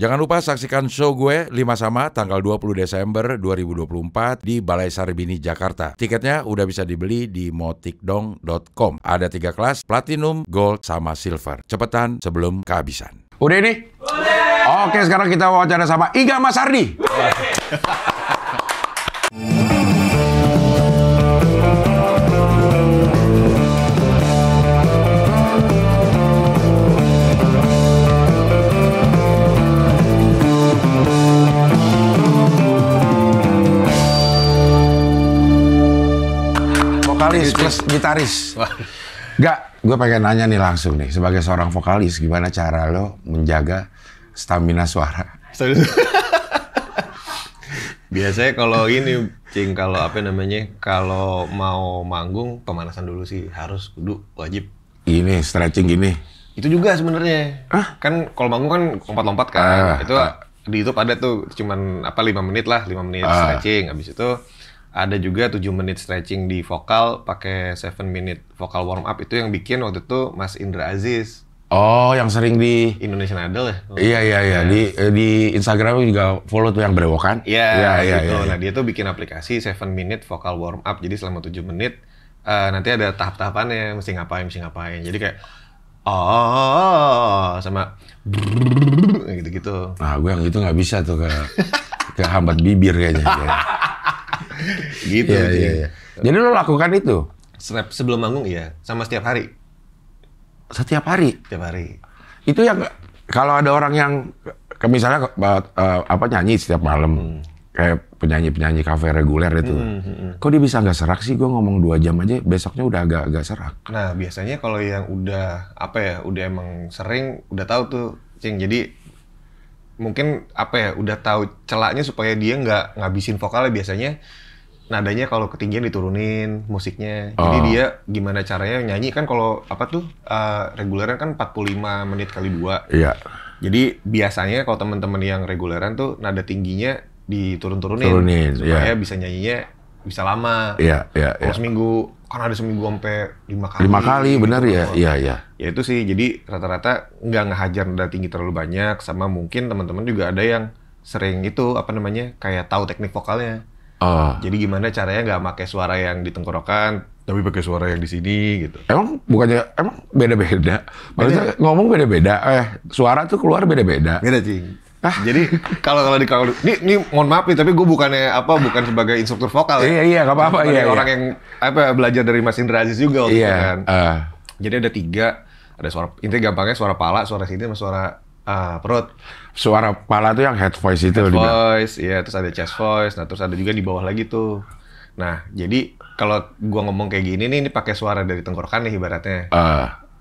Jangan lupa saksikan show gue 5 Sama tanggal 20 Desember 2024 di Balai Sarbini, Jakarta. Tiketnya udah bisa dibeli di motikdong.com. Ada 3 kelas, Platinum, Gold, sama Silver. Cepetan sebelum kehabisan. Udah ini? Udah! Oke, sekarang kita wawancara sama Iga Masardi. Vokalis plus gitaris. Gak, gue pengen nanya nih langsung nih, sebagai seorang vokalis, gimana cara lo menjaga stamina suara? Biasanya kalau ini, Cing, kalau mau manggung, pemanasan dulu sih, harus kudu wajib. Ini stretching gini. Itu juga sebenarnya. Kan kalau manggung kan lompat-lompat kan. Itu di YouTube ada tuh, cuman 5 menit lah, 5 menit stretching. Habis itu ada juga 7 menit stretching di vokal, pakai 7 minute vokal warm up. Itu yang bikin waktu itu Mas Indra Aziz. Oh, yang sering di Indonesian Idol ya? Iya. Di Instagram juga follow tuh yang berewokan. Iya. Nah, dia tuh bikin aplikasi 7 minute vokal warm up. Jadi selama 7 menit, nanti ada tahap-tahapannya, mesti ngapain. Jadi kayak sama gitu-gitu. Nah, gue yang itu nggak bisa tuh ke hambat bibir kayaknya. Gitu. Iya. Jadi lo lakukan itu? Sebelum manggung iya, sama setiap hari. Setiap hari? Setiap hari. Itu yang kalau ada orang yang misalnya nyanyi setiap malam, kayak penyanyi kafe reguler itu, kok dia bisa nggak serak sih? Gue ngomong 2 jam aja, besoknya udah agak serak. Nah, biasanya kalau yang udah udah emang sering, udah tahu tuh, Cing. Jadi mungkin udah tahu celaknya supaya dia nggak ngabisin vokalnya. Biasanya nadanya kalau ketinggian diturunin musiknya. Jadi dia gimana caranya nyanyi kan, kalau reguleran kan 45 menit kali 2. Iya. Jadi biasanya kalau teman-teman yang reguleran tuh nada tingginya diturun-turunin supaya bisa nyanyinya bisa lama. Iya. Kalau seminggu kan ada seminggu sampai 5 kali. 5 kali benar ya. Iya. Ya itu sih, jadi rata-rata nggak ngehajar nada tinggi terlalu banyak, sama mungkin teman-teman juga ada yang sering itu kayak tahu teknik vokalnya. Jadi gimana caranya nggak pakai suara yang di tenggorokan, tapi pakai suara yang di sini gitu. Emang beda-beda? Maksudnya ngomong beda-beda, suara tuh keluar beda-beda. Beda, Cing. Jadi kalau ini mohon maaf nih, tapi gue bukan sebagai instruktur vokal ya. Iya, nggak apa-apa. Iya. Orang yang belajar dari Mas Indra Aziz juga waktu itu kan. Jadi ada 3, ada suara, intinya gampangnya suara pala, suara sini, sama suara perut. Suara pala tuh yang head voice itu. Head voice, iya, terus ada chest voice, nah terus ada juga di bawah lagi tuh. Nah, jadi kalau gua ngomong kayak gini nih, ini pakai suara dari tenggorokan nih ibaratnya.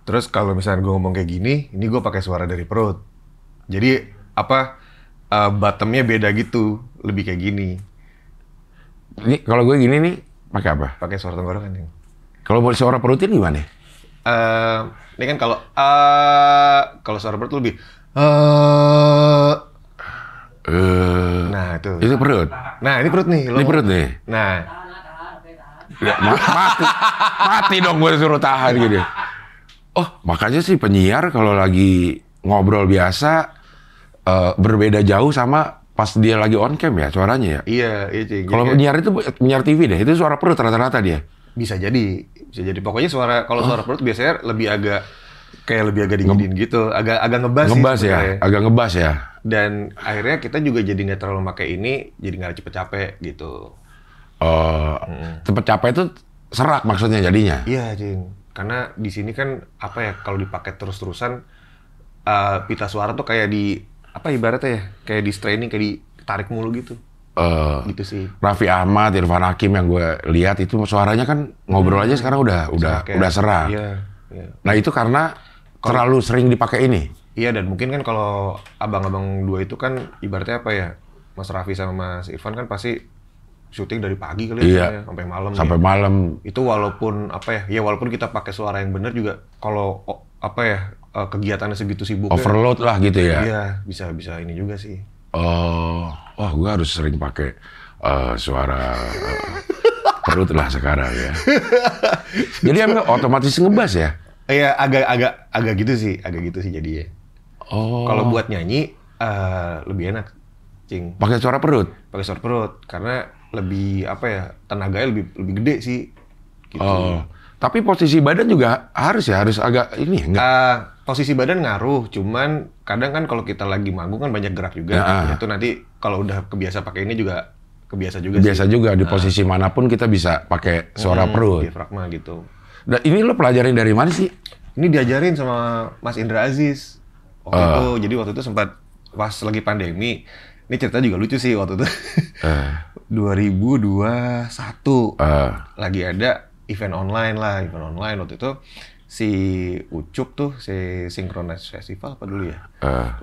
Terus kalau misalnya gua ngomong kayak gini, ini gua pakai suara dari perut. Jadi bottomnya beda gitu, lebih kayak gini. Ini kalau gue gini nih, pakai apa? Pakai suara tenggorokan nih. Kalau mau suara perutin gimana? Ini kan kalau suara perut lebih nah itu perut. Nah ini perut nih. Ini perut nih. Nah ya, mati dong gue suruh tahan gitu. Makanya sih penyiar kalau lagi ngobrol biasa berbeda jauh sama pas dia lagi on cam ya suaranya ya. Iya. Kalau penyiar itu penyiar TV deh, itu suara perut rata-rata dia. Bisa jadi. Pokoknya suara perut biasanya lebih agak dinginin gitu, agak ngebas ya. Agak ngebas ya. Dan akhirnya kita juga jadi nggak terlalu pakai ini, jadi nggak cepet capek gitu. Cepet capek itu serak maksudnya jadinya. Iya, Cing. Karena di sini kan kalau dipakai terus-terusan, pita suara tuh kayak ibaratnya ya, kayak di straining, kayak ditarik mulu gitu. Gitu sih. Raffi Ahmad, Irfan Hakim yang gue lihat itu suaranya kan ngobrol aja sekarang udah serak. Iya. Nah itu karena terlalu sering dipakai ini. Iya, dan mungkin kan kalau abang-abang 2 itu kan ibaratnya Mas Raffi sama Mas Irfan kan pasti syuting dari pagi kali ya, sampai malam. Sampai malam. Itu walaupun walaupun kita pakai suara yang benar juga, kalau kegiatannya segitu sibuk. Overload lah gitu ya. Iya, bisa ini juga sih. Wah, gue harus sering pakai suara perut lah sekarang ya. Jadi emang otomatis ngebas ya? Iya, agak gitu sih jadinya. Kalau buat nyanyi Lebih enak, Cing. Pakai suara perut. Pakai suara perut karena lebih apa ya, tenaganya lebih gede sih. Gitu. Oh. Tapi posisi badan juga harus agak ini enggak? Posisi badan ngaruh, cuman kadang kan kalau kita lagi manggung kan banyak gerak juga. Itu nanti kalau udah kebiasa pakai ini juga kebiasa juga sih. Juga di posisi manapun kita bisa pakai suara perut. Diafragma gitu. Dan ini lo pelajarin dari mana sih? Ini diajarin sama Mas Indra Aziz. Waktu itu, jadi waktu itu sempat pas lagi pandemi. Ini cerita juga lucu sih waktu itu. 2021 lagi ada event online waktu itu. Si Ucup tuh, si Synchronize Festival apa dulu ya?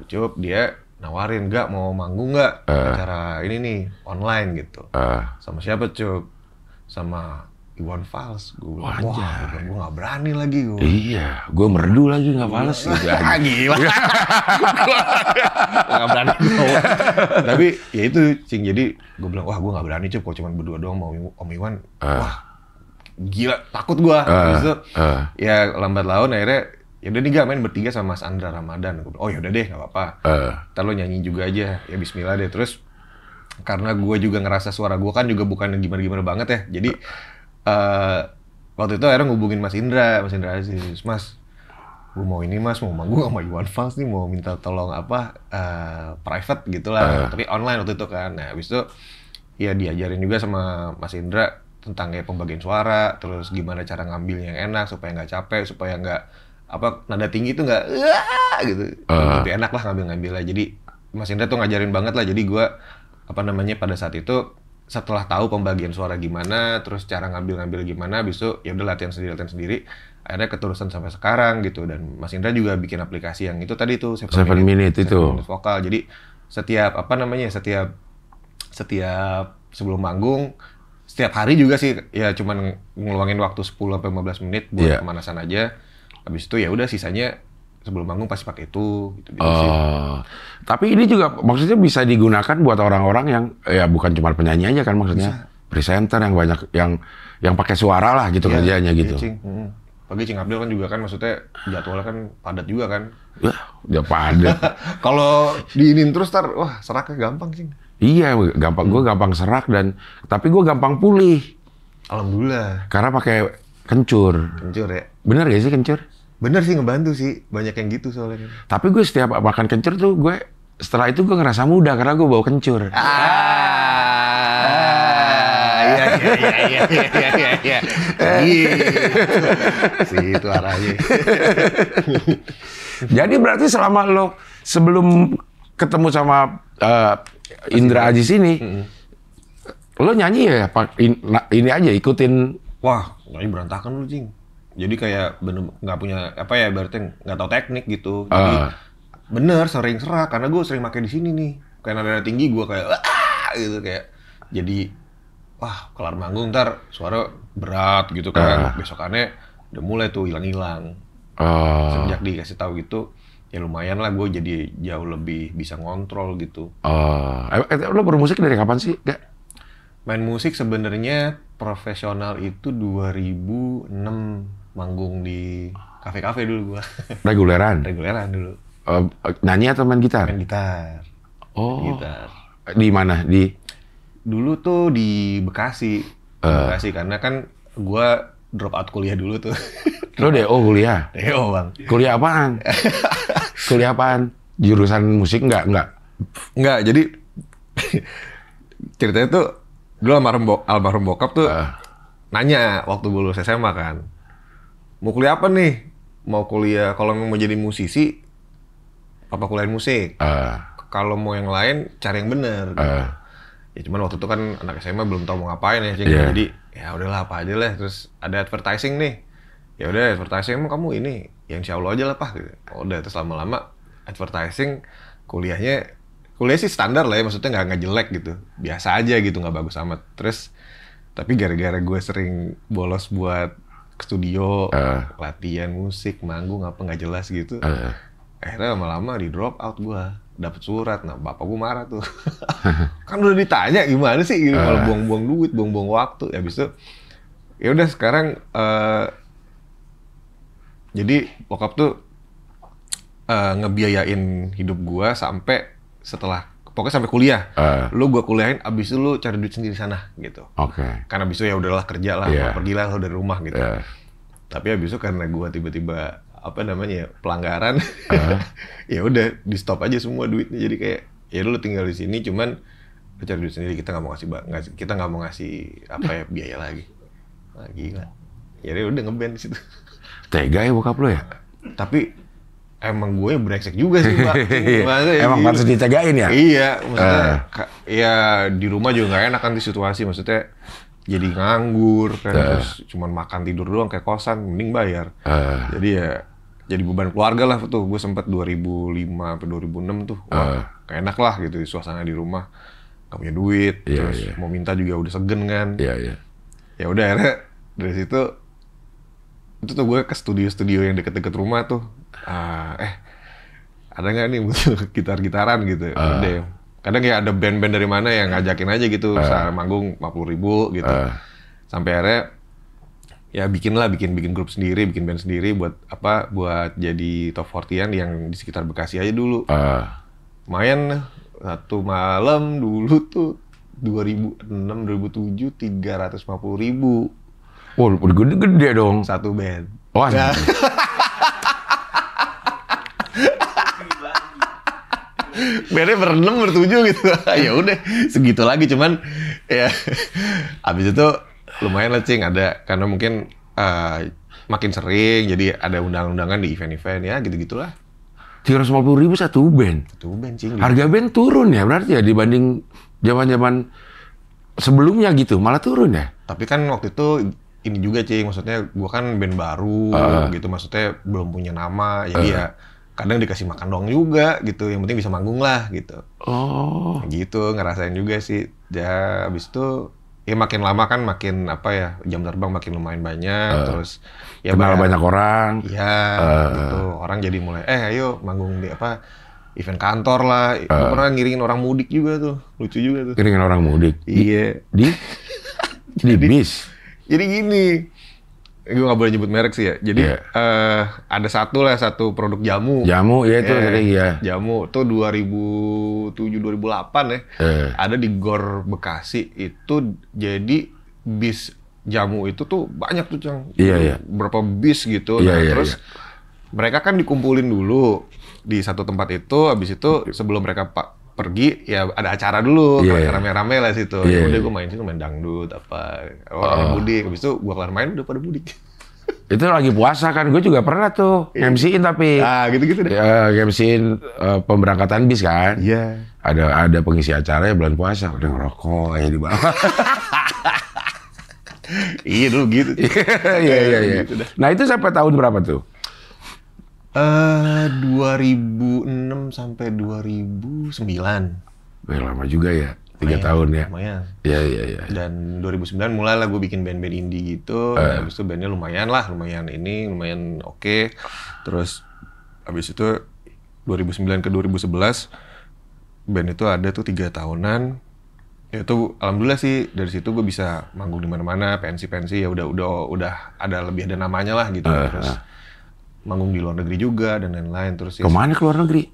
Ucup dia nawarin, nggak mau manggung nggak acara ini nih online gitu. Sama siapa Cup? Sama Iwan Fals. Gue nggak berani lagi gue. Iya, gue merdu lagi nggak Fals. Gila. Nggak berani gue. Tapi ya itu Cing, jadi gue bilang wah gue nggak berani Cup, kalau cuma berdua doang mau Om Iwan. Wah gila, takut gua. Ya lambat laun akhirnya ya udah nih gak main bertiga sama Mas Andra Ramadan. Oh ya udah deh, nggak apa-apa. Ntar lo nyanyi juga aja. Ya Bismillah deh. Terus karena gue juga ngerasa suara gue kan juga bukan gimana-gimana banget ya. Jadi waktu itu akhirnya ngubungin Mas Indra Aziz. Mas, gue mau ini Mas, mau manggung sama Iwan Fals nih, mau minta tolong apa private gitulah. Tapi online waktu itu kan. Nah habis itu ya diajarin juga sama Mas Indra tentang ya pembagian suara, terus gimana cara ngambilnya yang enak supaya nggak capek, supaya nggak apa nada tinggi itu nggak gitu, lebih enak lah ngambilnya. Jadi Mas Indra tuh ngajarin banget lah. Jadi gue apa namanya pada saat itu setelah tahu pembagian suara gimana, terus cara ngambil gimana, habis itu ya udah latihan sendiri, akhirnya keterusan sampai sekarang gitu. Dan Mas Indra juga bikin aplikasi yang itu tadi tuh 7 minute itu vokal. Jadi setiap apa namanya setiap sebelum manggung, setiap hari juga sih ya cuman ngeluangin waktu 10-15 menit buat pemanasan aja. Habis itu ya udah sisanya sebelum manggung pasti pakai itu gitu sih. Tapi ini juga maksudnya bisa digunakan buat orang-orang yang ya bukan cuma penyanyi aja kan, maksudnya presenter yang banyak yang pakai suara lah gitu kerjanya gitu. Pagi Cing Abdel kan juga kan maksudnya jadwalnya kan padat juga kan. Udah padat. Kalau diinin terus wah seraknya gampang Cing. Iya, gampang. Gue gampang serak tapi gue gampang pulih. Alhamdulillah. Karena pakai kencur. Kencur ya. Bener gak sih kencur? Bener sih, ngebantu sih. Banyak yang gitu soalnya. Tapi gue setiap makan kencur tuh setelah itu gue ngerasa muda karena gue bawa kencur. Iya. Itu arahnya. Jadi berarti selama lo sebelum ketemu sama Indra Aziz ini, lo nyanyi ya ini aja ikutin. Wah, nyanyi berantakan lu Cing. Jadi kayak bener nggak punya apa ya, berarti nggak tahu teknik gitu. Jadi bener sering serak karena gue sering pakai di sini nih. Kayak nada tinggi gue kayak gitu kayak. Jadi wah kelar manggung ntar suara berat gitu kan. Besokannya udah mulai tuh hilang-hilang. Sejak dikasih tahu gitu. Ya lumayan lah gue jadi jauh lebih bisa ngontrol gitu. Lo bermusik dari kapan sih? Main musik sebenarnya profesional itu 2006, manggung di kafe-kafe dulu gua. Reguleran dulu. Nyanyi atau main gitar? Main gitar. Gitar. Di mana? Dulu tuh di Bekasi. Bekasi karena kan gua drop out kuliah dulu tuh. Lo DO kuliah? DO Bang. Kuliah apaan? Jurusan musik enggak? Enggak, jadi ceritanya tuh dulu almarhum bokap tuh nanya waktu gue lulus SMA kan, mau kuliah apa nih? Mau kuliah kalau mau jadi musisi, apa kuliah musik? Kalau mau yang lain cari yang bener. Gitu. Ya cuman waktu itu kan anak SMA belum tahu mau ngapain ya, jadi ya udahlah apa aja lah. Terus ada advertising nih, ya udah advertising emang kamu ini, ya insya Allah aja lah Pak. Gitu. Udah terus lama-lama advertising kuliah sih standar lah ya, maksudnya nggak jelek gitu, biasa aja gitu, nggak bagus amat. Terus tapi gara-gara gue sering bolos buat ke studio, latihan musik, manggung apa nggak jelas gitu, akhirnya lama-lama di drop out gue, dapet surat. Nah bapak gue marah tuh, kan udah ditanya gimana sih, gitu, malah buang-buang duit, buang-buang waktu. Habis itu ya udah sekarang jadi bokap tuh ngebiayain hidup gue sampai setelah pokoknya sampai kuliah. Lu gua kuliahin, abis itu lu cari duit sendiri sana gitu. Karena abis itu ya udahlah kerja lah, pergilah lu dari rumah gitu. Tapi abis itu karena gua tiba-tiba apa namanya pelanggaran, ya udah di stop aja semua duitnya. Jadi kayak ya lu tinggal di sini, cuman lu cari duit sendiri, kita nggak mau ngasih apa ya biaya lagi. Nah, gila. Ya udah ngeband di situ. Tega ya bokap lu ya? Tapi emang gue brengsek juga sih, Pak. Emang harus ditegain ya? Iya, maksudnya ya di rumah juga nggak enak kan di situasi, maksudnya jadi nganggur kan, terus cuman makan tidur doang kayak kosan, mending bayar. Jadi ya jadi beban keluarga lah tuh. Gue sempet 2005 sampai 2006 tuh, wah gak enak lah gitu suasana di rumah, gak punya duit, terus mau minta juga udah segen kan. Ya udah akhirnya dari situ itu tuh gue ke studio-studio yang deket-deket rumah tuh. Ada nggak nih gitar-gitaran gitu? Udah. Kadang ya ada band-band dari mana yang ngajakin aja gitu, manggung 50.000 gitu. Sampai akhirnya ya bikin grup sendiri, bikin band sendiri buat apa? Buat jadi top 40-an yang di sekitar Bekasi aja dulu. Lumayan satu malam dulu tuh 2006 2007 350.000. Oh, udah gede dong. Satu band. Wah. Bandnya berenam bertujuh gitu. Ya udah segitu lagi, cuman ya abis itu lumayan lah Cing, ada karena mungkin makin sering jadi ada undang-undangan di event-event ya gitu-gitulah. 350.000 satu band. Satu band Cing. Harga band turun ya berarti ya dibanding zaman-zaman sebelumnya gitu, malah turun ya. Tapi kan waktu itu ini juga Cing, maksudnya gua kan band baru gitu, maksudnya belum punya nama, jadi ya kadang dikasih makan doang juga gitu, yang penting bisa manggung lah gitu. Gitu, ngerasain juga sih. Ya abis itu ya makin lama kan makin apa ya, jam terbang makin lumayan banyak, terus ya kenal banyak orang. Iya, gitu. Orang jadi mulai ayo manggung di apa event kantor lah. Gue pernah ngiringin orang mudik juga tuh, lucu juga tuh. Ngiringin orang mudik? Iya. Di bis? Jadi gini, gue nggak boleh nyebut merek sih ya. Jadi ada satu produk jamu. Jamu ya itu tadi ya. Jamu tuh 2007-2008 ya. Ada di Gor Bekasi itu, jadi bis jamu itu tuh banyak tuh Cang. Iya. Berapa bis gitu. Terus mereka kan dikumpulin dulu di satu tempat itu. Habis itu sebelum mereka pergi ya ada acara dulu, rame-rame lah situ. Udah gue main situ, main dangdut apa, orang mudik. Habis itu gue kelar main udah pada mudik. Itu lagi puasa kan, gue juga pernah tuh MC-in tapi gitu deh. MC-in pemberangkatan bis kan. Iya. Ada pengisi acara ya bulan puasa, udah ngerokok aja di bawah. Iya dulu gitu. Iya. Gitu dah. Nah itu sampai tahun berapa tuh? 2006 sampai 2009. Lama juga ya, 3 tahun ya. Lumayan. Iya. Dan 2009 mulai lah gue bikin band-band indie gitu. Habis itu bandnya lumayan oke. Terus habis itu 2009 ke 2011 band itu ada tuh 3 tahunan. Ya itu alhamdulillah sih dari situ gue bisa manggung di mana-mana, pensi-pensi ya udah ada namanya lah gitu. Terus manggung di luar negeri juga dan lain-lain. Terus kemana ke luar negeri?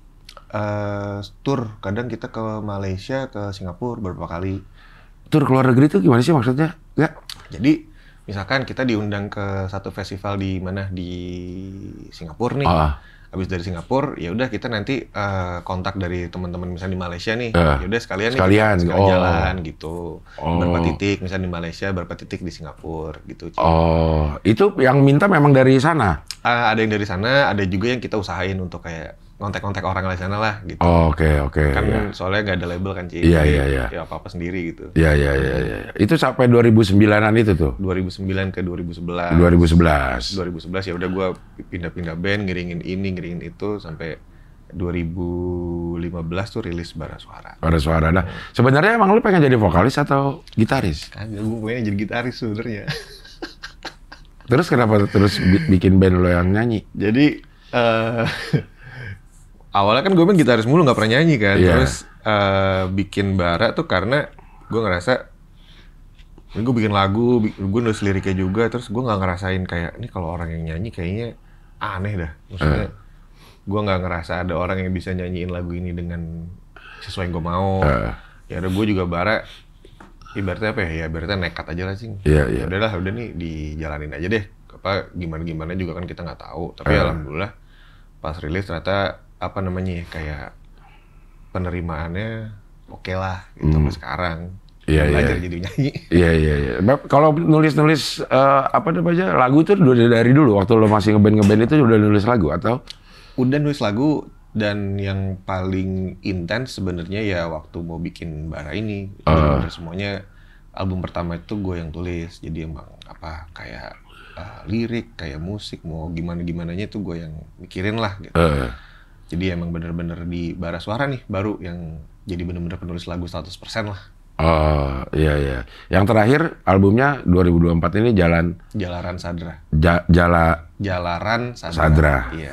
Tour, kadang kita ke Malaysia, ke Singapura beberapa kali. Tour ke luar negeri itu gimana sih maksudnya? Ya. Jadi misalkan kita diundang ke satu festival di Singapura nih. Habis dari Singapura, ya udah kita nanti kontak dari teman-teman misalnya di Malaysia nih. Ya udah sekalian jalan gitu. Berapa titik misalnya di Malaysia, berapa titik di Singapura gitu. Itu yang minta memang dari sana? Ada yang dari sana, ada juga yang kita usahain untuk kayak kontak-kontak orang dari sana lah gitu. Oke. Kan soalnya nggak ada label kan Ci. Iya. Ya apa-apa sendiri gitu. Iya. Itu sampai 2009-an itu tuh? 2009 ke 2011. 2011 ya udah gue pindah-pindah band, ngiringin itu sampai 2015 tuh rilis Bara Suara. Nah, sebenarnya emang lu pengen jadi vokalis atau gitaris? Kagak, gue pengen jadi gitaris sebenarnya. Terus kenapa terus bikin band lo yang nyanyi? Jadi awalnya kan gue main gitaris mulu, nggak pernah nyanyi kan. Terus bikin Bara tuh karena gue ngerasa ini gue bikin lagu, gue nulis liriknya juga. Terus gue nggak ngerasain kayak ini kalau orang yang nyanyi kayaknya aneh dah. Maksudnya gue nggak ngerasa ada orang yang bisa nyanyiin lagu ini dengan sesuai yang gue mau. Ya udah gue juga bara ibaratnya apa ya, ibaratnya nekat aja lah Cing. Iya. Udahlah, udah nih dijalanin aja deh. Apa gimana juga kan kita nggak tahu. Tapi alhamdulillah pas rilis ternyata apa namanya ya, kayak penerimaannya oke lah gitu sampai sekarang. Belajar jadi nyanyi. Iya. Kalau nulis apa namanya lagu itu udah dari dulu waktu lo masih ngeband itu udah nulis lagu atau? Udah nulis lagu. Dan yang paling intens sebenarnya ya waktu mau bikin Bara ini, bener-bener semuanya album pertama itu gue yang tulis. Jadi emang apa kayak lirik, kayak musik, mau gimana-gimananya itu gue yang mikirin lah gitu. Jadi emang bener-bener di Bara Suara nih baru yang jadi bener-bener penulis lagu 100% lah. Oh iya. Yang terakhir albumnya 2024 ini Jalaran Sadra. Jalaran Sadra. Sadra. Iya.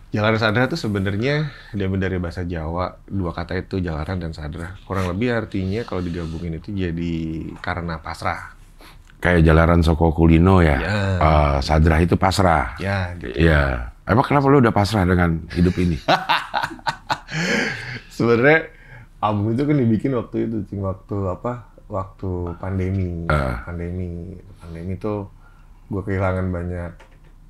Jalaran Sadra itu sebenarnya dari bahasa Jawa, dua kata itu jalaran dan sadra. Kurang lebih artinya kalau digabungin itu jadi karena pasrah. Kayak jalaran Soko Kulino ya. Sadra itu pasrah. Ya, gitu. Iya. Emang kenapa lu udah pasrah dengan hidup ini? Sebenarnya album itu kan dibikin waktu itu, waktu pandemi. Pandemi itu gue kehilangan banyak.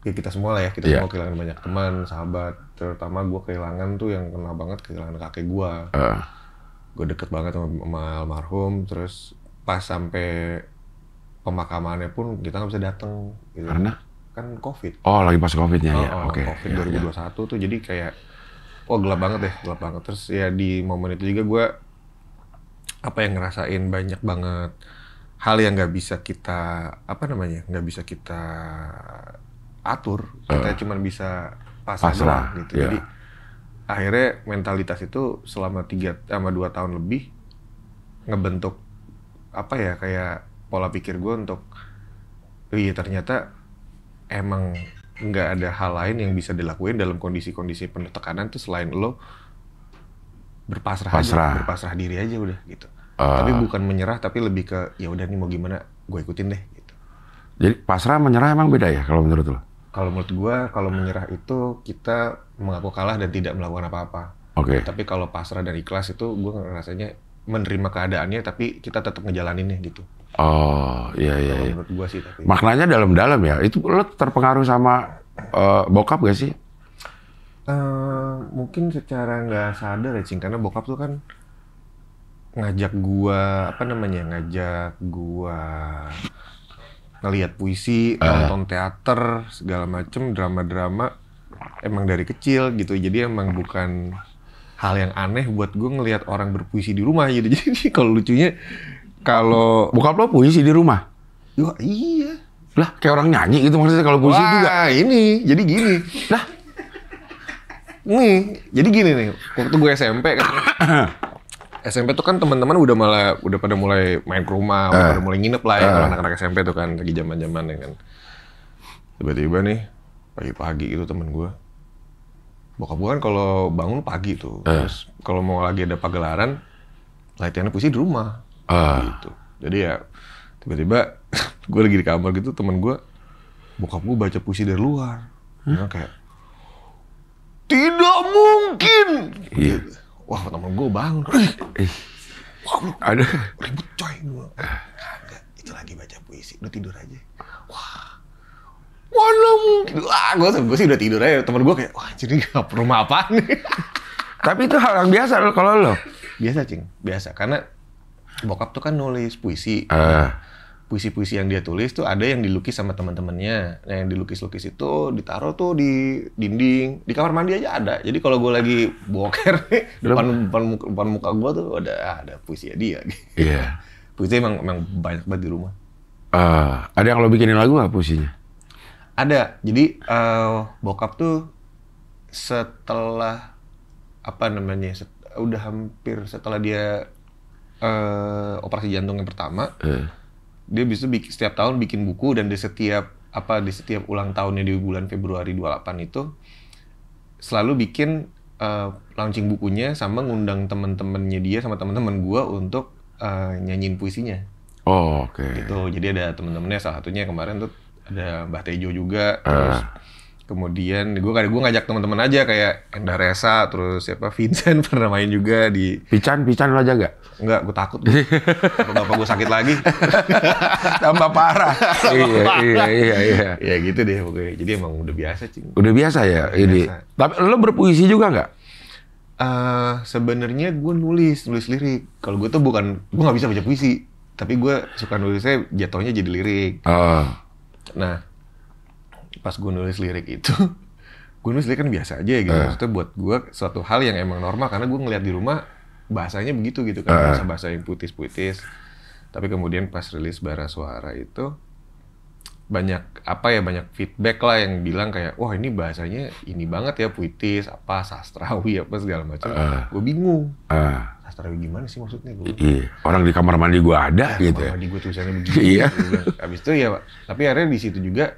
Ya kita semua lah ya, semua kehilangan banyak teman, sahabat. Terutama gue kehilangan tuh yang kena banget kehilangan kakek gue. Gue deket banget sama almarhum. Terus pas sampai pemakamannya pun kita nggak bisa datang. Gitu. Karena? Kan COVID. Oh lagi pas COVID-nya ya? Oke. COVID 2021 tuh jadi kayak, gelap banget. Terus ya di momen itu juga gue ngerasain banyak banget hal yang nggak bisa kita atur, kita cuma bisa pasrah gitu. Yeah. Jadi akhirnya mentalitas itu selama 2 tahun lebih ngebentuk kayak pola pikir gue untuk ternyata emang nggak ada hal lain yang bisa dilakuin dalam kondisi-kondisi penuh tekanan tuh selain lo berpasrah diri aja udah gitu. Tapi bukan menyerah, tapi lebih ke ya udah nih mau gimana gue ikutin deh gitu. Jadi pasrah menyerah emang beda ya kalau menurut lo? Kalau menurut gue, kalau menyerah itu kita mengaku kalah dan tidak melakukan apa-apa. Oke. Tapi kalau pasrah dan ikhlas itu gue rasanya menerima keadaannya, tapi kita tetap ngejalaninnya gitu. Oh iya. Menurut gue sih tapi. Maknanya dalam-dalam ya. Itu lo terpengaruh sama bokap gak sih? Mungkin secara nggak sadar ya Cing, karena bokap tuh kan ngajak gua ngelihat puisi, nonton teater, segala macem, drama-drama, emang dari kecil gitu. Jadi emang bukan hal yang aneh buat gue ngelihat orang berpuisi di rumah gitu. Jadi kalau lucunya, kalau bokap lo puisi di rumah? Ya, iya. Lah kayak orang nyanyi gitu maksudnya kalau puisi juga? Wah ini, jadi gini. Lah, jadi gini nih, waktu gue SMP kan. SMP tuh kan teman-teman udah pada mulai main ke rumah, udah pada mulai nginep lah ya kalau anak-anak SMP tuh kan lagi zaman-zamannya kan. Tiba-tiba nih pagi-pagi itu temen gue, bokap gue kan kalau bangun pagi tuh, terus kalau mau lagi ada pagelaran, latihan puisi di rumah, gitu. Jadi ya tiba-tiba gue lagi di kamar gitu, temen gue, bokap gue baca puisi dari luar, kayak tidak mungkin. Iya. Wah, temen gue bangun. Wah, ada ribut coy. Kagak, itu lagi baca puisi. Udah tidur aja. Wah, mana mungkin. Wah, gue sih udah tidur aja. Temen gue kayak, wah jadi gak rumah apaan nih. Tapi itu hal yang biasa loh kalau lo. Biasa Cing, biasa. Karena bokap tuh kan nulis puisi. Puisi-puisi yang dia tulis tuh ada yang dilukis sama teman-temannya. Nah, yang dilukis-lukis itu ditaruh tuh di dinding, di kamar mandi aja ada. Jadi kalau gue lagi boker nih, depan muka gue tuh ada puisi dia. Iya. Puisi emang banyak banget di rumah. Ada yang lo bikinin lagu nggak puisinya? Ada. Jadi bokap tuh setelah udah hampir setelah dia operasi jantung yang pertama. Dia bisa setiap tahun bikin buku, dan di setiap ulang tahunnya di bulan Februari 28 itu selalu bikin launching bukunya sama ngundang teman-temannya dia sama teman-teman gua untuk nyanyiin puisinya. Oh, oke. Gitu. Jadi ada teman-temannya, salah satunya kemarin tuh ada Mbah Tejo juga, terus Kemudian gue ngajak teman-teman aja kayak Enda Resa, terus siapa Vincent pernah main juga di. Pican lo jaga? Enggak, gue takut. Kalau bapak gue sakit lagi. Tambah parah. Iya. Ya gitu deh pokoknya. Jadi emang udah biasa, Cing. Udah biasa ya ini. Tapi lo berpuisi juga nggak? Sebenarnya gue nulis lirik. Kalau gue tuh gue nggak bisa baca puisi, tapi gue suka nulisnya jatuhnya jadi lirik. Nah, pas gue nulis lirik itu, gue nulis lirik kan biasa aja gitu. Maksudnya buat gue suatu hal yang emang normal karena gue ngeliat di rumah bahasanya begitu gitu kan, bahasa yang puitis. Tapi kemudian pas rilis Bara Suara itu banyak feedback lah yang bilang kayak, wah ini bahasanya ini banget ya, puitis, apa sastrawi apa segala macam. Gue bingung. Sastrawi gimana sih maksudnya? Iya. Orang di kamar mandi gue ada gitu. Kamar mandi gue tulisannya begini. Iya. Habis itu ya, tapi akhirnya di situ juga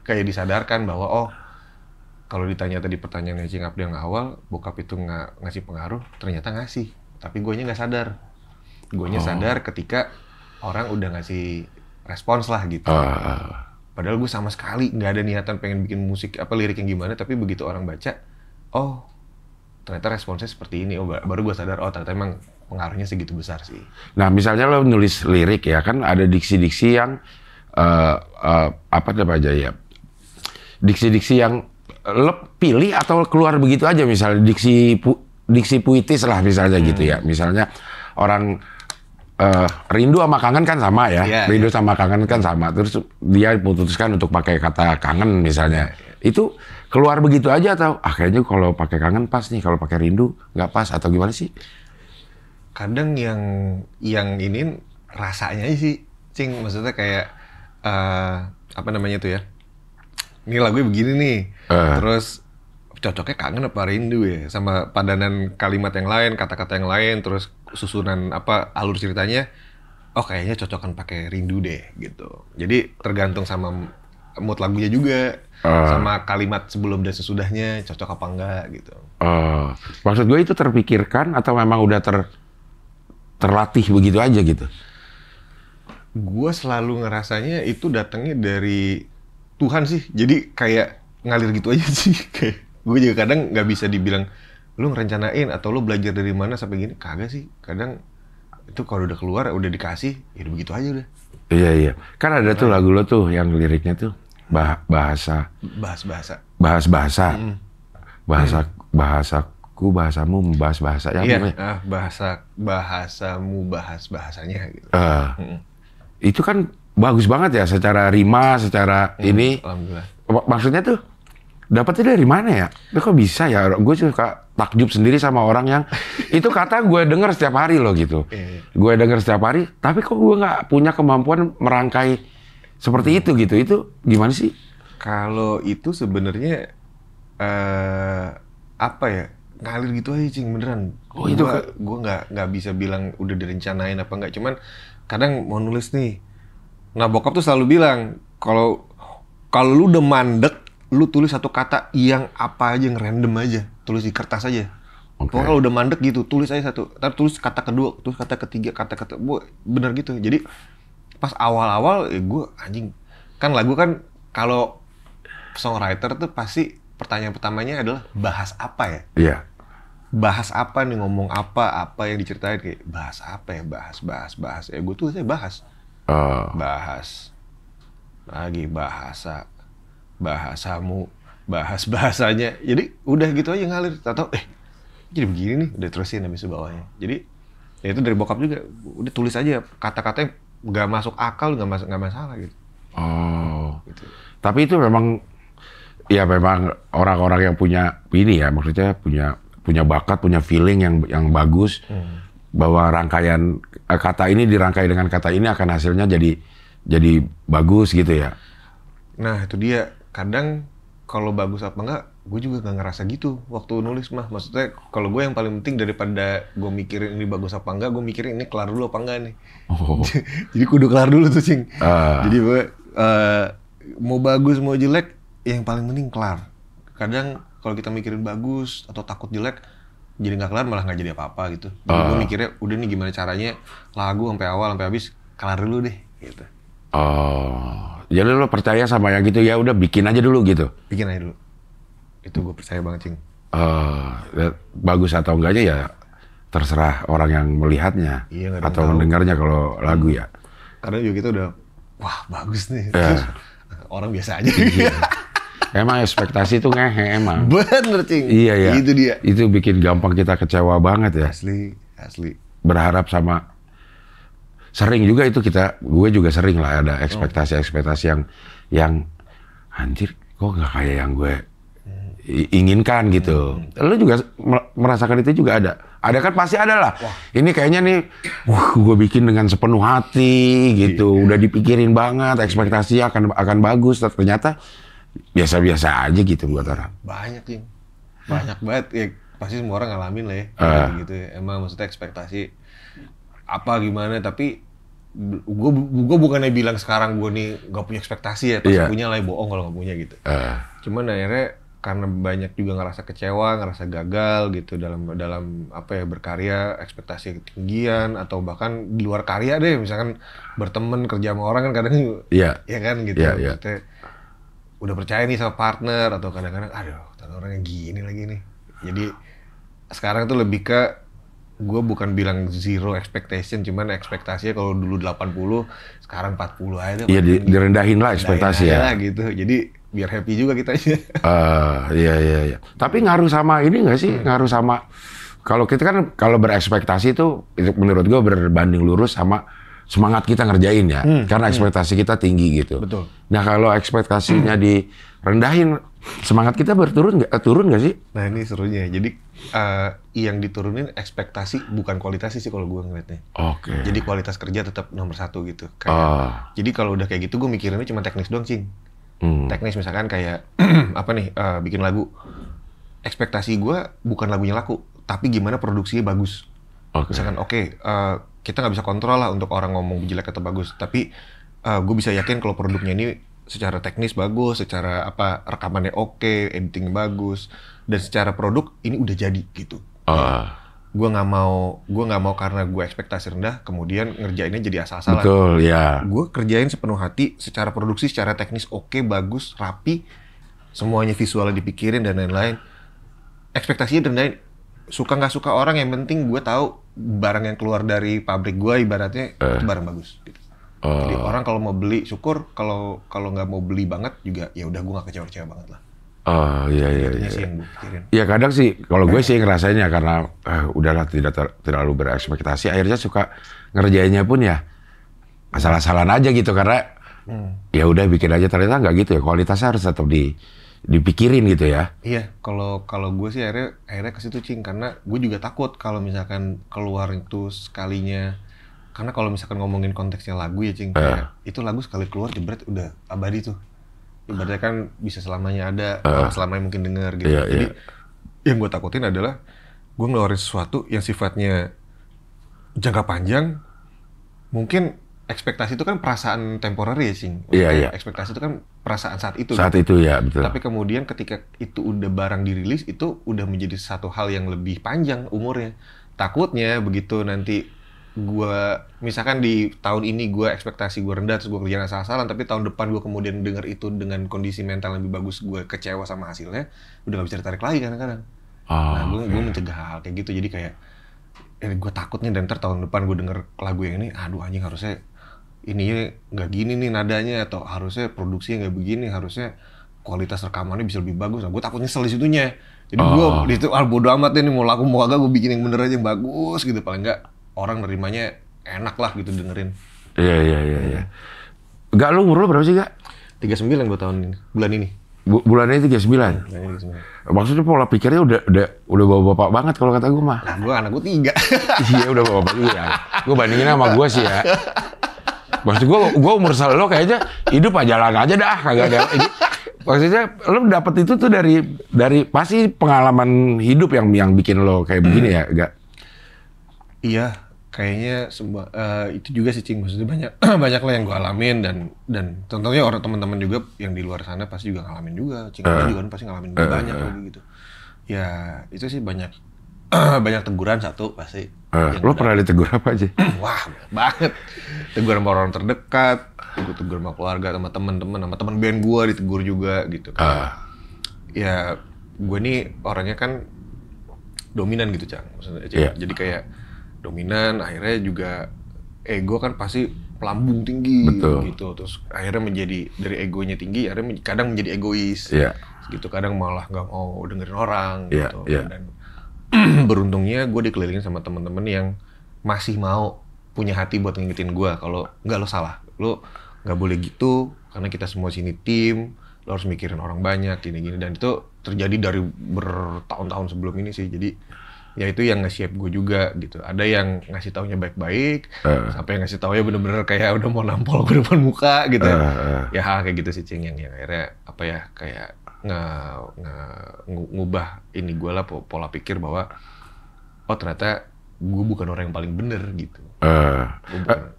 kayak disadarkan bahwa kalau ditanya tadi pertanyaannya Cing Abdi yang awal, bokap itu nggak ngasih pengaruh, ternyata ngasih. Tapi guenya nggak sadar. Guenya sadar ketika orang udah ngasih respons lah gitu. Padahal gue sama sekali nggak ada niatan pengen bikin musik lirik yang gimana, tapi begitu orang baca, ternyata responsnya seperti ini. Baru gue sadar, ternyata emang pengaruhnya segitu besar sih. Nah, misalnya lo nulis lirik ya kan, ada diksi-diksi yang apa aja ya? Diksi-diksi yang lo pilih atau keluar begitu aja, misalnya diksi puitis lah misalnya gitu ya. Misalnya orang rindu sama kangen kan sama ya, rindu sama kangen kan sama. Terus dia memutuskan untuk pakai kata kangen misalnya. Itu keluar begitu aja atau kayaknya kalau pakai kangen pas nih, kalau pakai rindu nggak pas atau gimana sih? Kadang yang ini rasanya sih, Cing, maksudnya kayak apa namanya tuh ya? Ini lagunya begini nih, terus cocoknya kangen apa rindu ya, sama padanan kalimat yang lain, kata-kata yang lain, terus susunan alur ceritanya, kayaknya cocokan pakai rindu deh gitu. Jadi tergantung sama mood lagunya juga, sama kalimat sebelum dan sesudahnya cocok apa enggak gitu. Maksud gue itu terpikirkan atau memang udah terlatih begitu aja gitu? Gue selalu ngerasanya itu datangnya dari Tuhan sih, jadi kayak ngalir gitu aja sih. Kayak gue juga kadang nggak bisa dibilang lu ngerencanain atau lu belajar dari mana sampai gini, kagak sih. Kadang itu kalau udah keluar, udah dikasih, ya udah begitu aja udah. Iya. Kan ada tuh lagu lo tuh yang liriknya tuh bahasa. Bahasaku, bahasamu, membahas bahasa. Iya, bahasamu, bahas bahasanya gitu. Itu kan bagus banget ya secara rima, secara ini. Alhamdulillah. Maksudnya tuh dapetnya dari mana ya? Kok bisa ya? Gue suka takjub sendiri sama orang yang itu kata gue denger setiap hari loh gitu. Gue denger setiap hari, tapi kok gue nggak punya kemampuan merangkai seperti itu gitu. Itu gimana sih? Kalau itu sebenarnya ngalir gitu aja, Cing, beneran. Gue nggak bisa bilang udah direncanain apa nggak. Cuman kadang mau nulis nih. Nah, bokap tuh selalu bilang kalau lu udah mandek, lu tulis satu kata yang apa aja, yang random aja, tulis di kertas aja. Pokoknya kalau udah mandek gitu, tulis aja satu. Ntar tulis kata kedua, tulis kata ketiga, kata-kata, bener gitu. Jadi pas awal-awal, gue anjing. Kan lagu kan kalau songwriter tuh pasti pertanyaan pertamanya adalah bahas apa ya? Iya. Bahas apa nih, ngomong apa yang diceritain, kayak bahas apa ya? Bahas. Ya gue tulisnya bahas. Bahas. Lagi bahasamu, bahas bahasanya. Jadi udah gitu aja ngalir. Tahu jadi begini nih, udah terusin habis itu bawahnya. Jadi ya itu dari bokap juga, udah tulis aja kata-katanya nggak masuk akal, nggak masalah gitu. Gitu. Tapi itu memang orang-orang yang punya ini ya, maksudnya punya bakat, punya feeling yang bagus, bahwa rangkaian kata ini dirangkai dengan kata ini akan hasilnya jadi bagus gitu ya. Nah itu dia, kadang kalau bagus apa enggak, gue juga nggak ngerasa gitu waktu nulis mah. Maksudnya kalau gue yang paling penting daripada gue mikirin ini bagus apa enggak, gue mikirin ini kelar dulu apa enggak nih. Jadi kudu kelar dulu tuh, Cing. Jadi gue mau bagus mau jelek, yang paling penting kelar. Kadang kalau kita mikirin bagus atau takut jelek, jadi nggak kelar malah nggak jadi apa-apa gitu. Jadi gue mikirnya udah nih gimana caranya lagu sampai awal sampai habis kelar dulu deh gitu. Jadi lo percaya sama yang gitu, ya udah bikin aja dulu gitu. Bikin aja dulu. Itu gue percaya banget, Cing. Bagus atau enggaknya ya terserah orang yang melihatnya Iya, nggak ada yang atau tahu. mendengarnya kalau lagu ya. Karena juga kita udah, wah bagus nih. Iya. Terus, orang biasa aja. Emang ekspektasi itu ngehe emang. Bener, Cing. Iya ya. Itu dia. Itu bikin gampang kita kecewa banget ya. Asli. Berharap sama sering juga itu gue juga sering lah ada ekspektasi yang anjir kok nggak kayak yang gue inginkan gitu. Lu juga merasakan itu juga ada. Ada kan pasti ada lah. Ini kayaknya nih, gue bikin dengan sepenuh hati gitu. Udah dipikirin banget, ekspektasinya akan bagus. Ternyata biasa-biasa aja gitu buat orang. Banyak, Cing. Banyak banget. Ya, pasti semua orang ngalamin lah ya. Gitu ya. Emang maksudnya ekspektasi apa gimana, tapi gue bukannya bilang sekarang gue nih gak punya ekspektasi ya. Pasti punya lah, bohong kalau gak punya gitu. Cuman akhirnya karena banyak juga ngerasa kecewa, ngerasa gagal gitu dalam apa ya, berkarya, ekspektasi ketinggian atau bahkan di luar karya deh, misalkan berteman kerja sama orang kan kadang ya kan gitu. Maksudnya udah percaya nih sama partner atau kadang-kadang aduh, orang yang gini lagi nih. Jadi sekarang tuh lebih ke gue bukan bilang zero expectation, cuman ekspektasinya kalau dulu 80, sekarang 40 aja. Iya, direndahin lah ekspektasi ya. Gitu. Jadi biar happy juga kita aja. Iya. Tapi ngaruh sama ini nggak sih? Ngaruh sama kalau kita kan kalau berekspektasi itu menurut gue berbanding lurus sama semangat kita ngerjain ya. Karena ekspektasi kita tinggi gitu. Betul. Nah kalau ekspektasinya direndahin, semangat kita turun nggak sih? Nah ini serunya. Jadi yang diturunin ekspektasi bukan kualitas sih kalau gue ngeliatnya. Oke. Jadi kualitas kerja tetap nomor 1 gitu. Kayak, jadi kalau udah kayak gitu gue mikirinnya cuma teknis doang, Cing. Teknis misalkan kayak apa nih, bikin lagu. Ekspektasi gue bukan lagunya laku, tapi gimana produksinya bagus. Misalkan kita nggak bisa kontrol lah untuk orang ngomong jelek atau bagus, tapi gue bisa yakin kalau produknya ini secara teknis bagus, secara apa rekamannya oke, editing bagus, dan secara produk ini udah jadi gitu. Gue nggak mau karena gue ekspektasi rendah kemudian ngerjainnya jadi asal-asalan. Betul ya. Gue kerjain sepenuh hati, secara produksi, secara teknis oke, bagus, rapi, semuanya visualnya dipikirin dan lain-lain. Ekspektasinya rendahin. Suka nggak suka orang, yang penting gue tahu barang yang keluar dari pabrik gue ibaratnya itu barang bagus. Gitu. Jadi orang kalau mau beli syukur, kalau nggak mau beli banget juga ya udah gue nggak kecewa-kecewa banget lah. Iya. Sih yang gue pikirin. Ya kadang sih kalau gue sih ngerasainnya karena udahlah tidak terlalu berekspektasi, akhirnya suka ngerjainnya pun ya asal-asalan aja gitu karena ya udah bikin aja, ternyata nggak gitu ya, kualitasnya harus tetap dipikirin gitu ya. Iya, kalau gue sih akhirnya ke situ, Cing, karena gue juga takut kalau misalkan keluar itu sekalinya, karena kalau misalkan ngomongin konteksnya lagu ya, Cing, kayak itu lagu sekali keluar jebret udah abadi tuh. Ibaratnya kan bisa selamanya ada, selamanya mungkin denger gitu. Jadi yang gue takutin adalah gue ngeluarin sesuatu yang sifatnya jangka panjang, mungkin ekspektasi itu kan perasaan temporary ya, Cing. Iya. Ekspektasi itu kan perasaan saat itu. Saat itu ya, betul. Tapi kemudian ketika itu udah barang dirilis, itu udah menjadi satu hal yang lebih panjang umurnya. Takutnya begitu nanti gue, misalkan di tahun ini gue ekspektasi gue rendah, terus gue kerjaan asal-asalan, tapi tahun depan gue kemudian denger itu dengan kondisi mental yang lebih bagus, gue kecewa sama hasilnya, udah gak bisa ditarik lagi kadang-kadang. Nah, gue mencegah hal kayak gitu, jadi kayak gue takutnya dan ntar tahun depan gue denger lagu yang ini, aduh anjing harusnya ininya nggak gini nih nadanya, atau harusnya produksinya nggak begini, harusnya kualitas rekamannya bisa lebih bagus. Nah, gue takut nyesel di situnya. Jadi gue di situ bodo amat deh nih, mau laku mau kagak gue bikin yang bener aja, yang bagus gitu, paling nggak orang nerimanya enak lah gitu dengerin. Iya. Gak, lu umur lu berapa sih, Gak? 39 buat tahun ini, bulan ini. Bulan ini 39? 39. Maksudnya pola pikirnya udah bapak-bapak banget kalau kata gue mah. Nah, gue anak gue 3. Iya, udah bapak-bapak juga. Gue bandingin sama gue sih ya. Maksud gue umur lo kayaknya hidup aja jalan aja dah, kagak ada. Maksudnya lo dapet itu tuh dari pasti pengalaman hidup yang bikin lo kayak begini ya, Gak? Iya, kayaknya itu juga sih, Cing. Maksudnya banyak lah yang gue alamin dan tentunya orang teman-teman juga yang di luar sana pasti juga ngalamin juga. Cing juga kan pasti ngalamin banyak lagi gitu. Ya itu sih banyak teguran satu pasti. Lo pernah ditegur apa aja? Wah, banget. Tegur sama orang terdekat, tegur sama keluarga, sama teman-teman, sama teman band gue ditegur juga gitu. Ya gue nih orangnya kan dominan gitu, Cang. Maksudnya, Iya. jadi kayak dominan, akhirnya juga ego kan pasti melambung tinggi Betul. gitu. Terus akhirnya menjadi dari egonya tinggi, akhirnya kadang menjadi egois. Iya. Gitu, kadang malah nggak mau dengerin orang Iya, gitu. iya. Dan beruntungnya gue dikelilingin sama temen-temen yang masih mau punya hati buat ngingetin gue kalau nggak, lo salah, lo nggak boleh gitu karena kita semua sini tim, lo harus mikirin orang banyak gini-gini. Dan itu terjadi dari bertahun-tahun sebelum ini sih. Jadi ya itu yang nge-shape gue juga gitu. Ada yang ngasih taunya baik-baik, sampai yang ngasih taunya bener-bener kayak udah mau nampol ke depan muka gitu. Ya hal kayak gitu sih, Cing, yang akhirnya apa ya, kayak ngubah ini gue lah, pola pikir bahwa oh ternyata gue bukan orang yang paling bener gitu.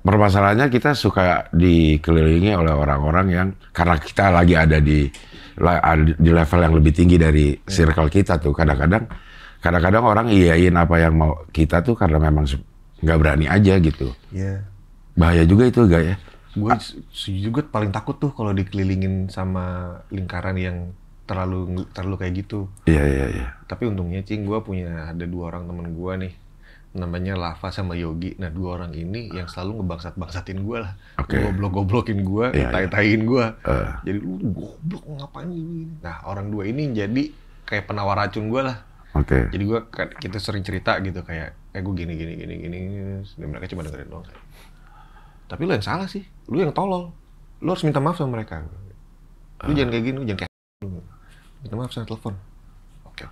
Permasalahannya kita suka dikelilingi oleh orang-orang yang karena kita lagi ada di level yang lebih tinggi dari circle kita tuh, kadang-kadang orang iyain apa yang mau kita tuh karena memang nggak berani aja gitu. Iya. Bahaya juga itu, gak ya? Gue juga paling takut tuh kalau dikelilingin sama lingkaran yang terlalu kayak gitu. Iya. Tapi untungnya, Cing, gue punya ada 2 orang temen gue nih, namanya Lava sama Yogi. Nah, 2 orang ini yang selalu ngebangsat-bangsatin gue lah. Goblok-goblokin gue, tai-taiin gue. Jadi lu goblok ngapain gini. Nah, orang 2 ini jadi kayak penawar racun gue lah. Jadi kita sering cerita gitu kayak gue gini. Dan mereka cuma dengerin doang. Tapi lu yang salah sih, lu yang tolol. Lu harus minta maaf sama mereka. Lu jangan kayak gini, lu jangan kayak minta maaf sama telepon. Oke.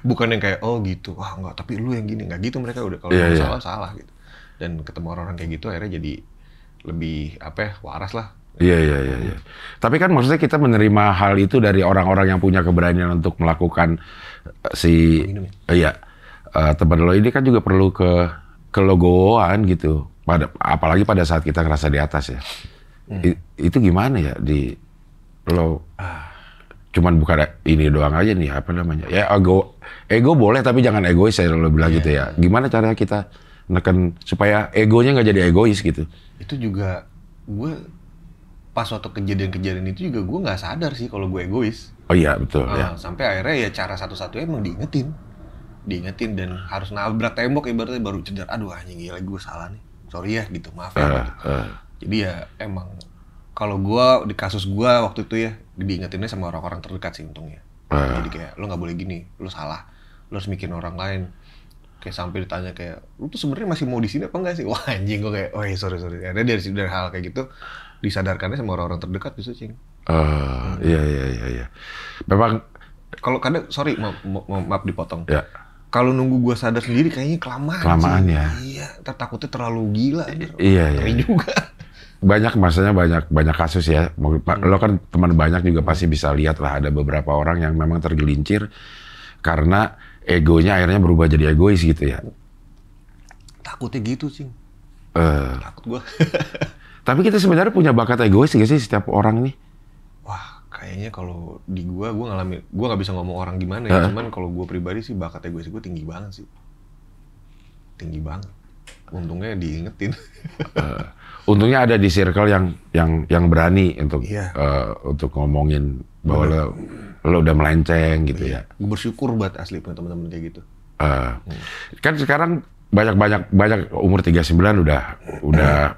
Bukan yang kayak oh gitu, wah enggak, tapi lu yang gini, enggak gitu mereka udah kalau salah gitu. Dan ketemu orang-orang kayak gitu akhirnya jadi lebih waras lah. Iya. Tapi kan maksudnya kita menerima hal itu dari orang-orang yang punya keberanian untuk melakukan teman lo ini kan juga perlu kelogoan gitu. Apalagi pada saat kita ngerasa di atas ya. Itu gimana ya lo cuman bukan ini doang aja nih, apa namanya? Ya ego boleh tapi jangan egois, saya lo bilang gitu ya. Gimana caranya kita neken supaya egonya nggak jadi egois gitu? Itu juga gue pas waktu kejadian-kejadian itu juga gue nggak sadar sih kalau gue egois. Oh iya betul ya. Sampai akhirnya ya cara satu-satunya emang diingetin dan harus nabrak tembok ibaratnya baru cedar. Aduh anjing, gila gue salah nih, sorry ya gitu, maaf ya. Gitu. Jadi ya emang kalau gue di kasus gue waktu itu ya diingetinnya sama orang-orang terdekat sih untungnya. Jadi kayak lo nggak boleh gini, lo salah, lo harus mikirin orang lain. Kayak sampai ditanya kayak lo tuh sebenarnya masih mau di sini apa enggak sih? Wah anjing, gue kayak oh iya sorry. Ada dari hal kayak gitu disadarkannya sama orang-orang terdekat bisa, Cing. Iya. Memang kalau kadang sorry maaf dipotong. Ya. Kalau nunggu gue sadar sendiri kayaknya kelamaan ya. Iya, takutnya terlalu gila. Iya. Juga. Maksudnya banyak kasus ya. Lo kan teman banyak juga pasti bisa lihat lah ada beberapa orang yang memang tergelincir karena egonya akhirnya berubah jadi egois gitu ya. Takutnya gitu, Cing. Takut gue. Tapi kita sebenarnya punya bakat egois gak sih setiap orang nih? Wah, kayaknya kalau di gue ngalamin, gue nggak bisa ngomong orang gimana ya. Cuman kalau gue pribadi sih bakat egois gue tinggi banget sih. Tinggi banget. Untungnya diingetin. Untungnya ada di circle yang berani untuk untuk ngomongin bahwa lo udah melenceng gitu ya. Gue bersyukur buat asli punya teman-teman kayak gitu. Kan sekarang banyak umur 39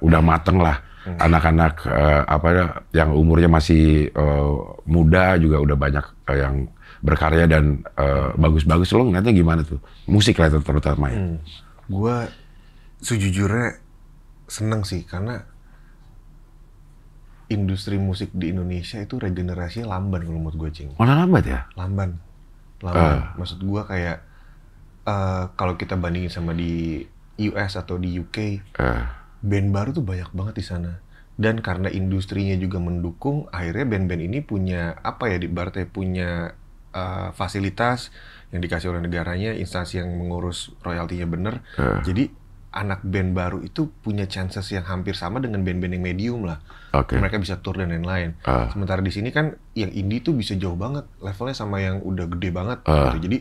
udah mateng lah. Anak-anak yang umurnya masih muda juga udah banyak yang berkarya dan bagus-bagus. Lo ngeliatnya gimana tuh? Musik lah terutama ya. Gue sejujurnya seneng sih karena industri musik di Indonesia itu regenerasinya lamban kalau menurut gue, Cing. Mana lambat ya? Lamban. Maksud gue kayak kalau kita bandingin sama di US atau di UK, band baru tuh banyak banget di sana. Dan karena industrinya juga mendukung, akhirnya band-band ini punya ibaratnya punya fasilitas yang dikasih oleh negaranya, instansi yang mengurus royaltinya bener. Jadi anak band baru itu punya chances yang hampir sama dengan band-band yang medium lah. Mereka bisa tour dan lain-lain. Sementara di sini kan yang indie tuh bisa jauh banget levelnya sama yang udah gede banget. Gitu. Jadi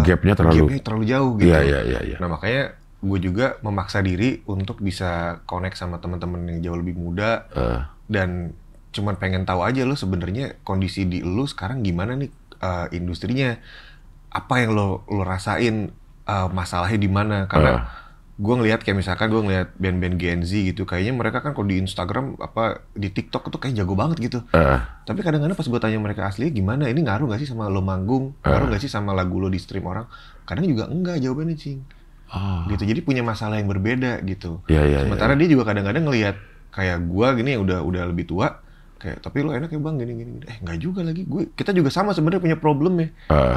gapnya terlalu jauh gitu. Iya. Nah makanya gue juga memaksa diri untuk bisa connect sama teman-teman yang jauh lebih muda dan cuman pengen tahu aja lo sebenarnya kondisi di lu sekarang gimana nih, industrinya apa yang lo rasain, masalahnya di mana. Karena gue ngelihat kayak misalkan gue ngelihat band-band Gen Z gitu, kayaknya mereka kan kalau di Instagram apa di TikTok tuh kayak jago banget gitu. Tapi kadang-kadang pas gue tanya mereka aslinya gimana, ini ngaruh nggak sih sama lo manggung, ngaruh nggak sih sama lagu lo di stream orang? Kadang juga enggak jawabannya, Cing. Gitu, jadi punya masalah yang berbeda gitu. Sementara dia juga kadang-kadang ngelihat kayak gue gini udah lebih tua, kayak tapi lo enak ya bang gini. Nggak juga lagi, kita juga sama sebenarnya punya problem ya.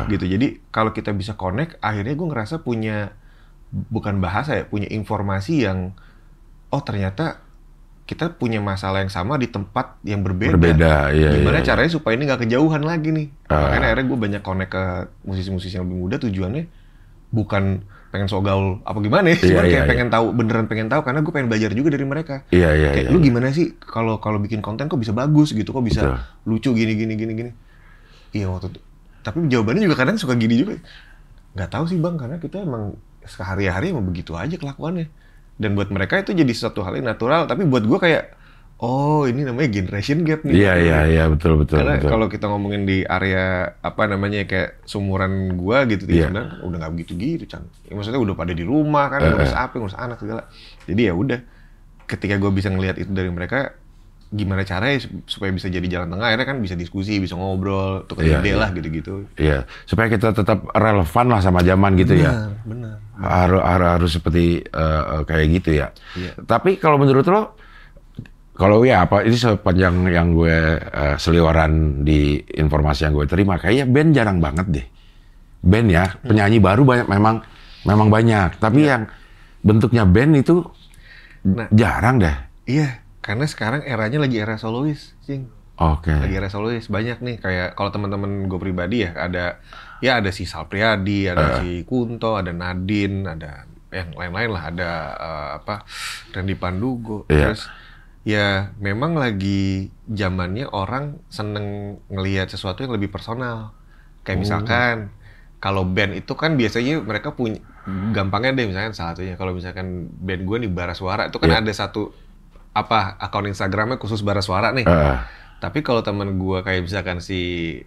Gitu, jadi kalau kita bisa connect, akhirnya gue ngerasa punya bukan bahasa ya, punya informasi yang ternyata kita punya masalah yang sama di tempat yang berbeda. Gimana caranya supaya ini nggak kejauhan lagi nih. Makanya akhirnya gue banyak connect ke musisi-musisi yang lebih muda, tujuannya bukan pengen so gaul apa gimana ya, cuma kayak pengen tahu, beneran pengen tahu, karena gue pengen belajar juga dari mereka. Kayak lu gimana sih kalau bikin konten kok bisa bagus gitu, kok bisa lucu gini. Iya waktu itu. Tapi jawabannya juga kadang suka gini juga. Nggak tahu sih bang, karena kita emang sehari-hari emang begitu aja kelakuannya. Dan buat mereka itu jadi satu hal yang natural, tapi buat gue kayak ini namanya generation gap nih. Iya, betul. Karena kalau kita ngomongin di area apa namanya kayak sumuran gua gitu, sebenarnya udah nggak begitu Chan. Ya, maksudnya udah pada di rumah kan, ngurus anak segala. Jadi ya udah, ketika gua bisa ngelihat itu dari mereka, gimana caranya supaya bisa jadi jalan tengah, akhirnya kan bisa diskusi, bisa ngobrol, tukar ide lah gitu-gitu. Iya, supaya kita tetap relevan lah sama zaman gitu. Benar. Harus seperti kayak gitu ya. Tapi kalau menurut lo, kalau ini sepanjang yang gue seliweran di informasi yang gue terima, kayaknya band jarang banget deh. Band ya, penyanyi baru memang banyak. Tapi yang bentuknya band itu jarang deh. Iya, karena sekarang eranya lagi era solois, Cing. Lagi era solois, banyak nih. Kayak kalau teman-teman gue pribadi ya, ada si Sal Priadi, ada si Kunto, ada Nadine, ada yang lain-lain lah, ada Randy Pandugo, terus ya memang lagi zamannya orang seneng ngelihat sesuatu yang lebih personal. Kayak misalkan kalau band itu kan biasanya mereka punya, gampangnya deh misalkan salah satunya, kalau misalkan band gue nih Bara Suara itu kan ada satu akun Instagramnya khusus Bara Suara nih. Tapi kalau teman gue kayak misalkan si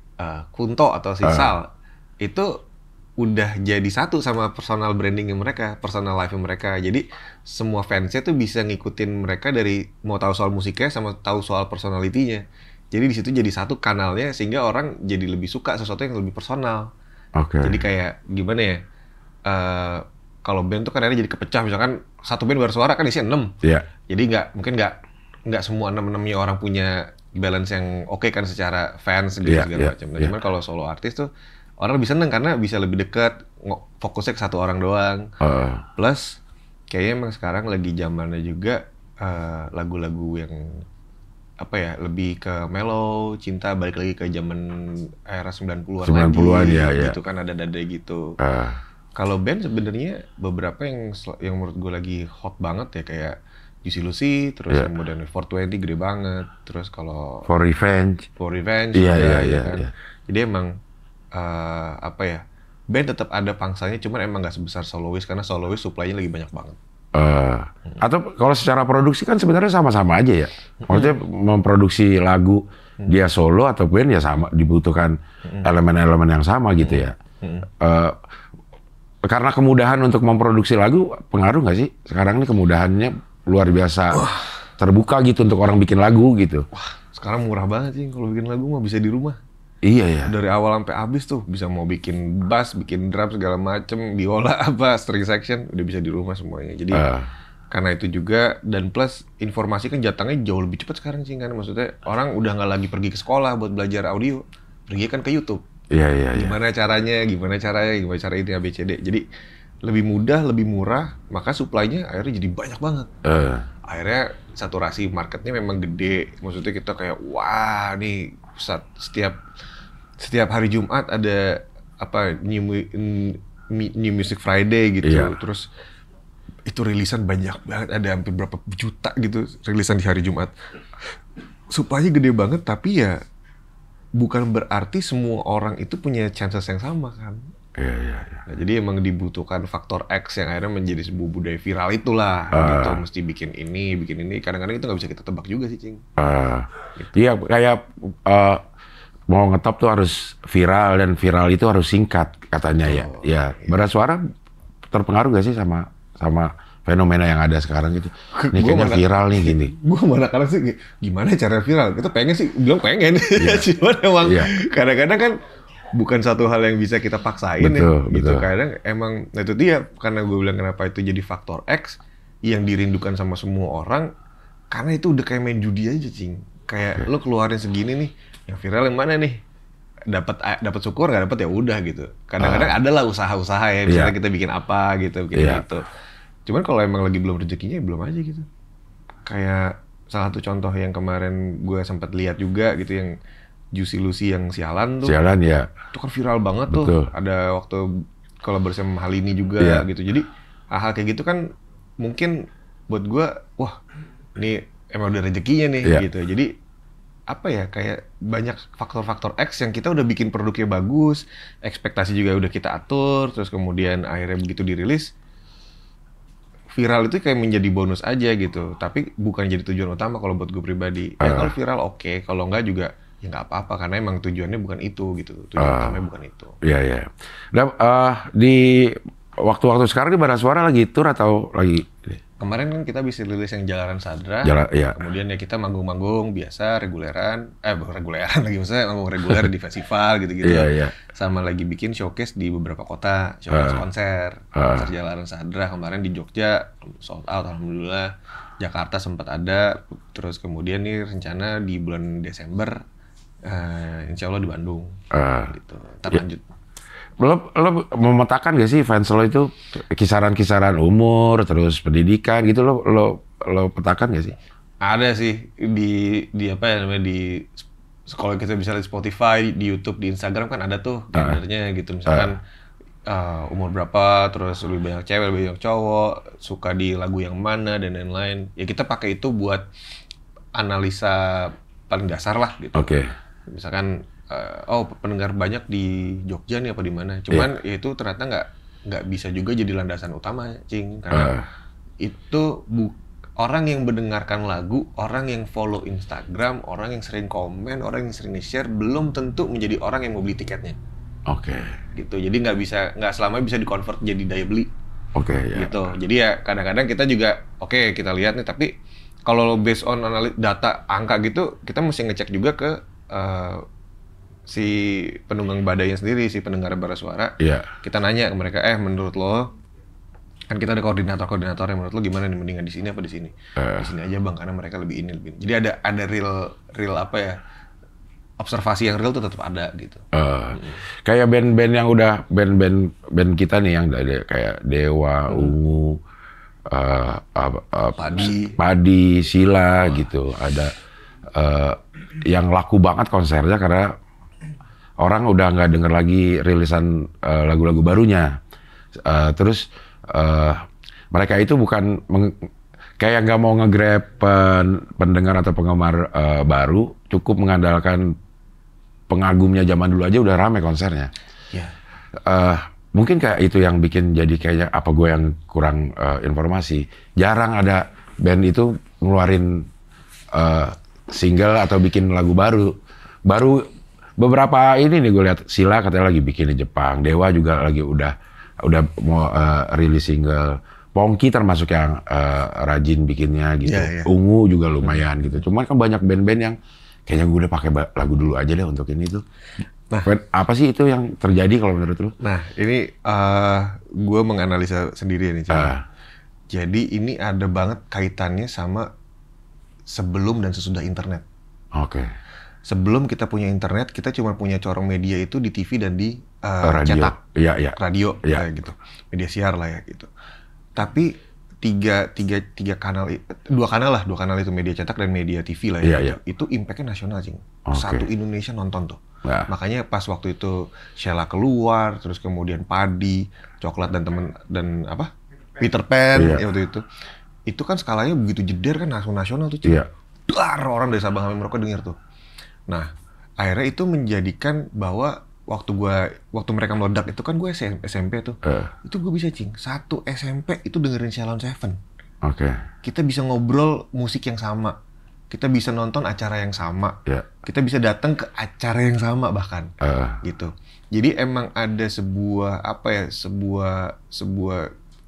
Kunto atau si Sal, itu udah jadi satu sama personal brandingnya mereka, personal life mereka. Jadi semua fansnya tuh bisa ngikutin mereka dari mau tahu soal musiknya sama tahu soal personalitinya. Jadi di situ jadi satu kanalnya, sehingga orang jadi lebih suka sesuatu yang lebih personal. Jadi kayak gimana ya? Kalau band tuh kan akhirnya jadi kepecah. Misalkan satu band Bara Suara kan isi 6. Jadi mungkin nggak semua 6-6-nya orang punya balance yang oke kan secara fans gitu segala macam. Nah, cuman kalau solo artis tuh orang lebih seneng karena bisa lebih dekat, fokusnya ke satu orang doang. Plus kayaknya emang sekarang lagi zamannya juga lagu-lagu yang lebih ke mellow, cinta, balik lagi ke zaman era 90-an lagi. Gitu kan, ada dada gitu. Kalau band sebenarnya beberapa yang menurut gue lagi hot banget ya, kayak Juicy Lucy, terus kemudian 420 gede banget, terus kalau For Revenge. Jadi emang band tetap ada pangsanya, cuman emang nggak sebesar solois, karena solois supply-nya lagi banyak banget. Atau kalau secara produksi kan sebenarnya sama-sama aja ya. Maksudnya memproduksi lagu dia solo atau band ya sama, dibutuhkan elemen-elemen yang sama gitu ya. Karena kemudahan untuk memproduksi lagu, pengaruh nggak sih? Sekarang ini kemudahannya luar biasa, terbuka gitu untuk orang bikin lagu gitu. Sekarang murah banget sih kalau bikin lagu mah, bisa di rumah. Iya ya. Dari awal sampai habis tuh bisa mau bikin bass, bikin drum segala macem, biola string section udah bisa di rumah semuanya. Jadi karena itu juga, dan plus informasi kan datangnya jauh lebih cepat sekarang sih, kan maksudnya orang udah nggak lagi pergi ke sekolah buat belajar audio, pergi kan ke YouTube. Gimana caranya ini ABCD. Jadi lebih mudah, lebih murah, maka supply-nya akhirnya jadi banyak banget. Akhirnya saturasi marketnya memang gede. Maksudnya kita kayak wah nih setiap hari Jumat ada New Music Friday gitu. Terus itu rilisan banyak banget, ada hampir berapa juta gitu rilisan di hari Jumat. Supply-nya gede banget, tapi ya bukan berarti semua orang itu punya chances yang sama kan. Iya. Nah, jadi emang dibutuhkan faktor X yang akhirnya menjadi sebuah budaya viral itulah. Gitu, mesti bikin ini. Kadang-kadang itu nggak bisa kita tebak juga sih, Cing. Iya, kayak mau ngetop tuh harus viral, dan viral itu harus singkat katanya ya. Ya, Barasuara terpengaruh gak sih sama fenomena yang ada sekarang gitu? Ini kayaknya viral nih gini. Gue mana kadang sih gimana cara viral? Kita pengen sih, bilang pengen. Cuman emang kadang-kadang kan bukan satu hal yang bisa kita paksain gitu. Kadang emang itu dia, karena gue bilang kenapa itu jadi faktor X yang dirindukan sama semua orang, karena itu udah kayak main judi aja, Cing. Kayak lo keluarin segini nih, yang viral yang mana nih? Dapat syukur, nggak dapat ya udah gitu. Kadang-kadang adalah usaha-usaha ya, misalnya kita bikin apa gitu, gitu. Cuman kalau emang lagi belum rezekinya, belum aja gitu. Kayak salah satu contoh yang kemarin gue sempat lihat juga gitu, yang Juicy Lucy yang sialan tuh. Sialan ya. Itu kan viral banget tuh. Ada waktu kolaborasi sama Halini juga gitu. Jadi hal-hal kayak gitu kan mungkin buat gue, wah ini emang udah rezekinya nih gitu. Jadi apa ya, kayak banyak faktor-faktor X yang kita udah bikin produknya bagus, ekspektasi juga udah kita atur, terus kemudian akhirnya begitu dirilis, viral itu kayak menjadi bonus aja gitu, tapi bukan jadi tujuan utama kalau buat gue pribadi. Ya kalau viral oke, kalau enggak juga ya nggak apa-apa, karena emang tujuannya bukan itu gitu, tujuan utamanya bukan itu. Iya. Dan di waktu-waktu sekarang di Barasuara lagi tour atau lagi? Kemarin kan kita bisa rilis yang Jalanan Sadra, iya. Kemudian ya kita manggung-manggung biasa, reguleran, bukan reguleran lagi, maksudnya manggung reguler di festival gitu-gitu. Iya. Sama lagi bikin showcase di beberapa kota, showcase konser Jalanan Sadra kemarin di Jogja, sold out alhamdulillah. Jakarta sempat ada, terus kemudian nih rencana di bulan Desember, insya Allah di Bandung, gitu. Ntar lanjut. Lo memetakan gak sih fans lo itu kisaran-kisaran umur, terus pendidikan gitu, lo petakan gak sih? Ada sih di apa ya namanya, di kalau kita bisa lihat Spotify, di YouTube, di Instagram kan ada tuh gendernya gitu, misalkan umur berapa, terus lebih banyak cewek, lebih banyak cowok, suka di lagu yang mana dan lain-lain. Ya kita pakai itu buat analisa paling dasar lah gitu. Misalkan pendengar banyak di Jogja nih apa di mana. Cuman ya itu ternyata nggak bisa juga jadi landasan utama, Cing, karena itu orang yang mendengarkan lagu, orang yang follow Instagram, orang yang sering komen, orang yang sering share, belum tentu menjadi orang yang mau beli tiketnya. Gitu. Jadi nggak selamanya bisa di-convert jadi daya beli. Gitu. Jadi ya kadang-kadang kita juga kita lihat nih, tapi kalau based on data angka gitu, kita mesti ngecek juga ke si penunggang badainya sendiri, si pendengar Barasuara. Kita nanya ke mereka, menurut lo, kan kita ada koordinator yang menurut lo gimana nih, mendingan di sini apa di sini? Di sini aja bang, karena mereka lebih ini. Jadi ada real apa ya, observasi yang real tuh tetap ada gitu. Kayak band-band yang udah band kita nih yang ada kayak Dewa, Ungu, Padi, Sila gitu. Ada yang laku banget konsernya karena orang udah nggak denger lagi rilisan lagu-lagu barunya. Terus mereka itu bukan kayak nggak mau nge-grab pendengar atau penggemar baru, cukup mengandalkan pengagumnya zaman dulu aja udah rame konsernya. Mungkin kayak itu yang bikin jadi kayaknya apa gue yang kurang informasi. Jarang ada band itu ngeluarin single atau bikin lagu baru. Beberapa ini nih gue lihat, Sila katanya lagi bikin di Jepang, Dewa juga lagi udah mau rilis single, Pongki termasuk yang rajin bikinnya gitu, Ungu juga lumayan gitu. Cuman kan banyak band-band yang kayaknya gue udah pakai lagu dulu aja deh untuk ini tuh. Nah, apa sih itu yang terjadi kalau menurut lu? Nah, ini gue menganalisa sendiri nih, jadi ini ada banget kaitannya sama sebelum dan sesudah internet. Sebelum kita punya internet, kita cuma punya corong media itu di TV dan di cetak, radio, gitu, media siar lah ya gitu. Tapi tiga kanal, dua kanal itu, media cetak dan media TV lah ya. Itu impactnya nasional, Cing. Satu Indonesia nonton tuh. Makanya pas waktu itu Sheila keluar, terus kemudian Padi, Coklat dan Peter Pan waktu itu kan skalanya begitu jeder kan, langsung nasional tuh, Cing. Dar, orang dari Sabang sampai Merauke denger tuh. Nah, akhirnya itu menjadikan bahwa waktu mereka meledak itu kan gue SMP tuh. Itu gue bisa cing, satu SMP itu dengerin Shalon Seven. Oke. Kita bisa ngobrol musik yang sama. Kita bisa nonton acara yang sama. Ya. Kita bisa datang ke acara yang sama bahkan. Gitu. Jadi emang ada sebuah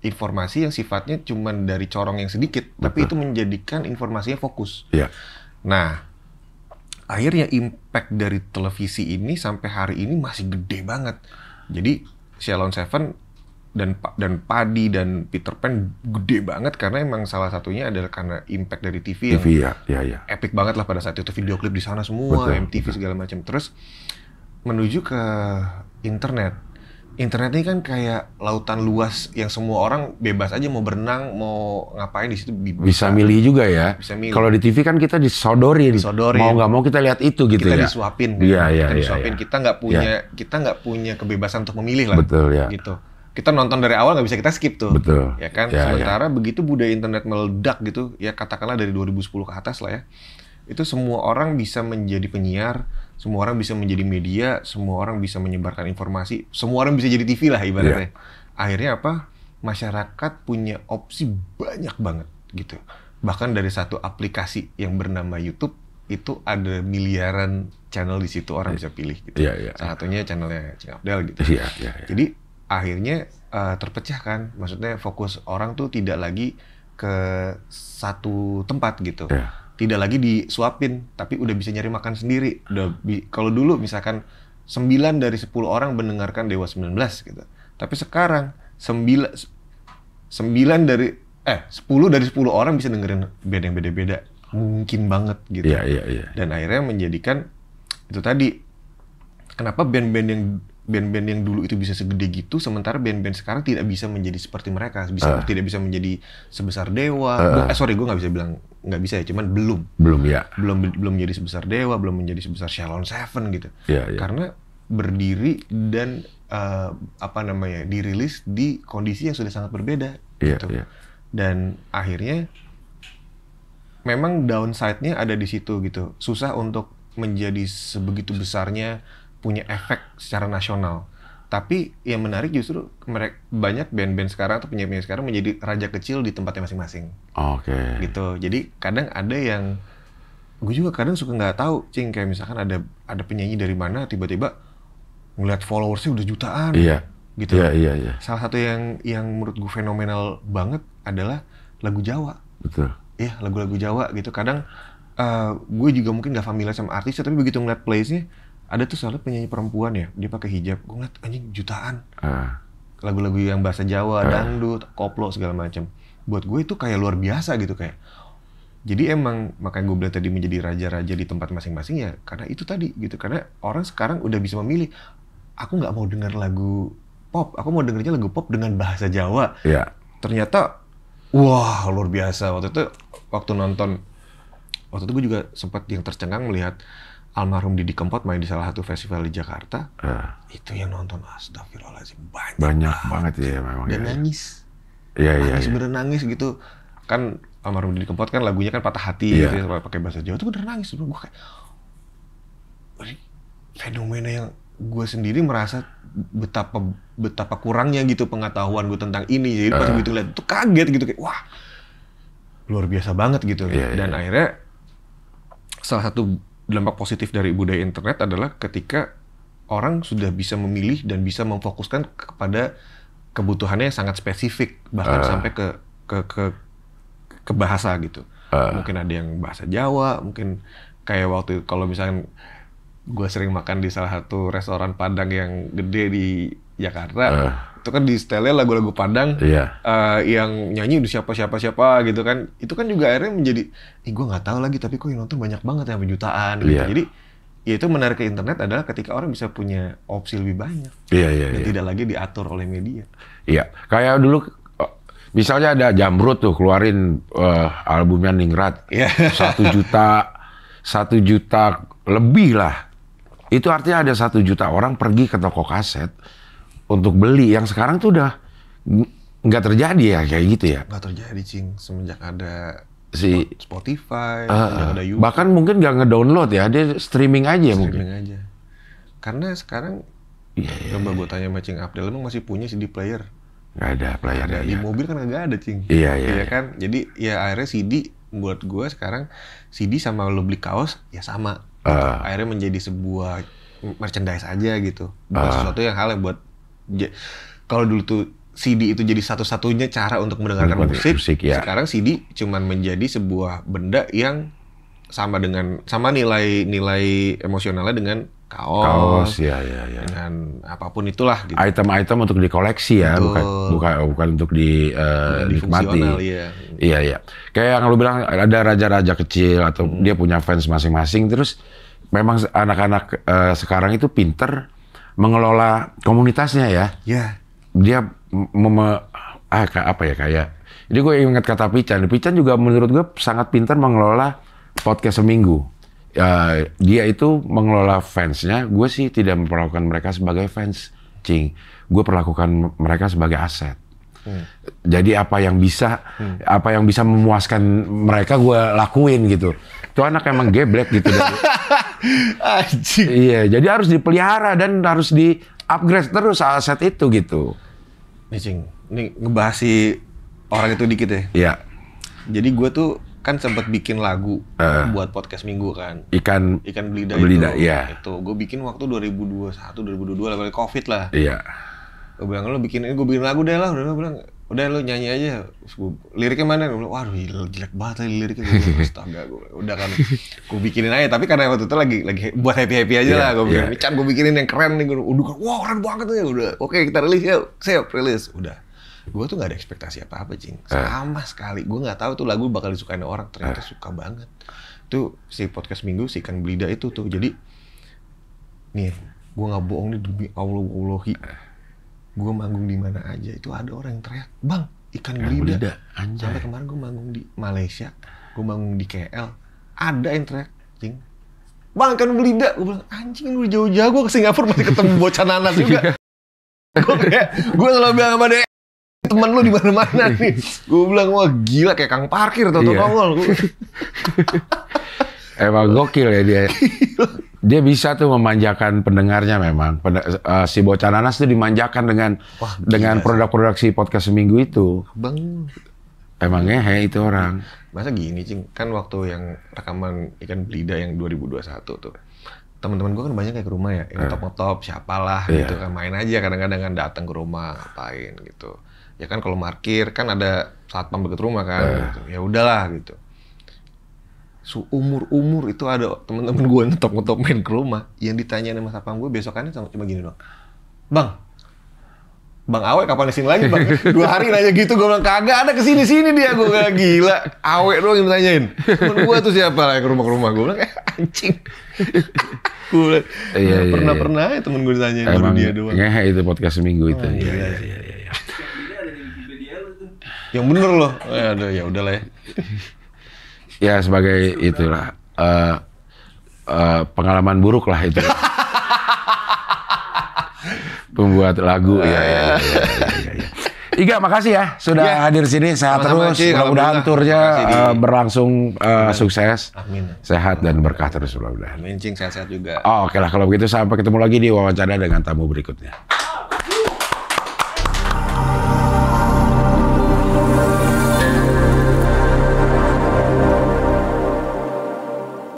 informasi yang sifatnya cuman dari corong yang sedikit, tapi itu menjadikan informasinya fokus. Ya. Nah, akhirnya impact dari televisi ini sampai hari ini masih gede banget. Jadi Shalon Seven dan Padi dan Peter Pan gede banget karena emang salah satunya adalah karena impact dari TV yang epic banget lah pada saat itu, video klip di sana semua, MTV segala macam. Terus menuju ke internet. Internet ini kan kayak lautan luas yang semua orang bebas aja mau berenang, mau ngapain di situ bisa milih juga ya. Bisa milih. Kalau di TV kan kita disodorin. Mau nggak mau kita lihat itu gitu kita ya. Disuapin. Kita disuapin. Kita nggak punya kebebasan untuk memilih lah. Betul ya. Gitu. Kita nonton dari awal nggak bisa kita skip tuh. Betul. Ya kan. Sementara begitu budaya internet meledak gitu, ya katakanlah dari 2010 ke atas lah ya. Itu semua orang bisa menjadi penyiar, semua orang bisa menjadi media, semua orang bisa menyebarkan informasi, semua orang bisa jadi TV lah ibaratnya. Akhirnya apa? Masyarakat punya opsi banyak banget gitu. Bahkan dari satu aplikasi yang bernama YouTube itu ada miliaran channel di situ orang bisa pilih gitu. Salah satunya channelnya Cing Abdel gitu. Jadi akhirnya terpecah kan, maksudnya fokus orang tuh tidak lagi ke satu tempat gitu. Tidak lagi disuapin, tapi udah bisa nyari makan sendiri. Kalau dulu misalkan 9 dari 10 orang mendengarkan Dewa 19 gitu. Tapi sekarang 10 dari 10 orang bisa dengerin band yang beda-beda. Mungkin banget gitu. Dan akhirnya menjadikan itu tadi, kenapa band-band yang dulu itu bisa segede gitu, sementara band-band sekarang tidak bisa menjadi seperti mereka, tidak bisa menjadi sebesar Dewa. Gue nggak bisa bilang nggak bisa ya, cuman belum menjadi sebesar Dewa, belum menjadi sebesar Shalon Seven gitu. Karena berdiri dan dirilis di kondisi yang sudah sangat berbeda gitu. Dan akhirnya memang downside-nya ada di situ gitu. Susah untuk menjadi sebegitu besarnya, punya efek secara nasional. Tapi yang menarik justru banyak band-band sekarang atau penyanyi sekarang menjadi raja kecil di tempatnya masing-masing. Gitu. Jadi kadang ada yang gue juga kadang suka nggak tahu, Cing, kayak misalkan ada penyanyi dari mana tiba-tiba ngeliat followersnya udah jutaan. Gitu. Salah satu yang menurut gue fenomenal banget adalah lagu Jawa. Betul. Iya, lagu-lagu Jawa gitu. Kadang gue juga mungkin nggak familiar sama artisnya, tapi begitu ngeliat plays-nya, ada tuh soalnya penyanyi perempuan ya, dia pakai hijab, gue ngeliat anjing jutaan. Lagu-lagu yang bahasa Jawa, dangdut, koplo segala macam. Buat gue itu kayak luar biasa gitu kayak. Jadi emang makanya gue bilang tadi menjadi raja-raja di tempat masing-masing ya, karena itu tadi gitu. Karena orang sekarang udah bisa memilih. Aku nggak mau dengar lagu pop, aku mau dengernya lagu pop dengan bahasa Jawa. Ternyata, wah luar biasa. Waktu itu gue juga sempat yang tercengang melihat almarhum Didi Kempot main di salah satu festival di Jakarta. Itu yang nonton, astagfirullahaladzim, banyak banget ya memang. Dan nangis. Bener nangis gitu. Kan almarhum Didi Kempot kan lagunya kan Patah Hati, gitu, pakai bahasa Jawa. Itu bener nangis. Gue kayak fenomena yang gue sendiri merasa betapa kurangnya gitu pengetahuan gue tentang ini. Jadi pas begitu lihat itu kaget gitu kayak wah luar biasa banget gitu. Dan akhirnya salah satu dampak positif dari budaya internet adalah ketika orang sudah bisa memilih dan bisa memfokuskan kepada kebutuhannya yang sangat spesifik, bahkan sampai ke bahasa gitu. Mungkin ada yang bahasa Jawa, mungkin kayak waktu kalau misalnya gue sering makan di salah satu restoran Padang yang gede di Jakarta, itu kan di setelnya lagu-lagu Padang yang nyanyi udah siapa gitu kan. Itu kan juga akhirnya menjadi, gue nggak tahu lagi tapi kok yang nonton banyak banget ya, jutaan gitu. Jadi ya itu menarik ke internet adalah ketika orang bisa punya opsi lebih banyak dan tidak lagi diatur oleh media. Kayak dulu misalnya ada Jamrut tuh keluarin albumnya Ningrat 1 juta lebih lah. Itu artinya ada 1 juta orang pergi ke toko kaset untuk beli. Yang sekarang tuh udah nggak terjadi ya kayak gitu ya. Nggak terjadi, Cing, semenjak ada Spotify, ada YouTube. Bahkan mungkin nggak ngedownload ya, dia streaming aja. Streaming aja. Karena sekarang Iya. Coba gue tanya sama Cing Abdel, emang masih punya CD player? Nggak ada playernya. Di mobil kan nggak ada, Cing. Iya. Kan? Jadi ya akhirnya CD buat gue sekarang CD sama lo beli kaos ya sama. Akhirnya menjadi sebuah merchandise aja gitu. Bukan sesuatu yang hal yang buat kalau dulu tuh CD itu jadi satu-satunya cara untuk mendengarkan musik ya. Sekarang CD cuman menjadi sebuah benda yang sama nilai emosionalnya dengan kaos ya. Dengan apapun itulah gitu. Item-item untuk dikoleksi ya, bukan untuk dinikmati. Iya. Kayak yang lu bilang ada raja-raja kecil atau dia punya fans masing-masing, terus memang anak-anak sekarang itu pinter mengelola komunitasnya ya. Iya. Dia kayak jadi gue ingat kata Pican juga menurut gue sangat pintar mengelola podcast seminggu. Dia itu mengelola fansnya, gue sih tidak memperlakukan mereka sebagai fans, Cing. Gue perlakukan mereka sebagai aset. Jadi apa yang bisa memuaskan mereka gue lakuin gitu. Itu anak emang geblek gitu. Iya, jadi harus dipelihara dan harus di-upgrade terus aset itu gitu. Nih Cing, ini ngebahas si orang itu dikit ya. Iya. Jadi gue tuh kan sempat bikin lagu buat podcast minggu kan. Ikan Belida iya. Itu gue bikin waktu 2021, 2022 lah, Covid lah. Iya. Gue bilang gue bikin lagu deh lah. Udah bilang, udah lo nyanyi aja. Liriknya mana? Gue bilang, waduh jelek banget lah liriknya. Gue bilang, astaga, udah kan gue bikinin aja. Tapi karena waktu itu lagi buat happy aja lah. Gue bilang, Chan gue bikinin yang keren nih. Udah kan, wah keren banget ya. Udah, oke kita rilis ya. Siap rilis. Udah. Gue tuh gak ada ekspektasi apa-apa, Cing. Sama sekali. Gue gak tahu tuh lagu bakal disukain orang. Ternyata suka banget. Tuh si podcast minggu, si Ikan Belida itu tuh. Jadi, nih, gue gak bohong nih demi Allahi. Gue manggung di mana aja, itu ada orang yang teriak, Bang, Ikan Belida. Sampai kemarin gue manggung di Malaysia, gue manggung di KL. Ada yang teriak, Cing. Bang, Ikan Belida. Gue bilang, anjing lu jauh-jauh. Gue ke Singapura masih ketemu bocah nanas juga. Gue selalu bilang sama dia, temen lu di mana-mana nih. Gue bilang, wah gila kayak kang parkir atau nongol. Emang gokil ya dia. Dia bisa tuh memanjakan pendengarnya memang. Si bocah nanas tuh dimanjakan dengan produk-produk si podcast seminggu itu. Bang. Emangnya itu orang. Masa gini, Cing. Kan waktu yang rekaman Ikan Belida yang 2021 tuh. Teman-teman gue kan banyak kayak ke rumah ya. Yang top-top siapalah gitu kan. Main aja kadang-kadang kan datang ke rumah ngapain gitu. Ya kan kalau parkir kan ada satpam dekat rumah kan. Gitu. Ya udahlah gitu. Umur itu ada teman-teman gue ngetop main ke rumah. Yang ditanyain sama satpam gue besokannya cuma gini doang. Bang Awe kapan kesini lagi Bang? 2 hari nanya gitu. Gue bilang kagak ada kesini-sini dia. Gue bilang gila. Awe doang yang ditanyain. Temen gue tuh siapa lah ke rumah-rumah. Gue bilang anjing. Gue bilang pernah ya temen gue ditanyain. Emang dia doang. Ngehe itu podcast seminggu itu. Iya. Yang bener loh. Ya udahlah ya. Ya sebagai itulah pengalaman buruk lah itu. Pembuat lagu ya. Iga, makasih ya sudah hadir sini. Sehat terus. Mudah-mudahan turnya berlangsung sukses. Amin. Sehat dan berkah terus mudah-mudahan. Amin, Cing, sehat-sehat juga. Oke lah kalau begitu sampai ketemu lagi di wawancara dengan tamu berikutnya.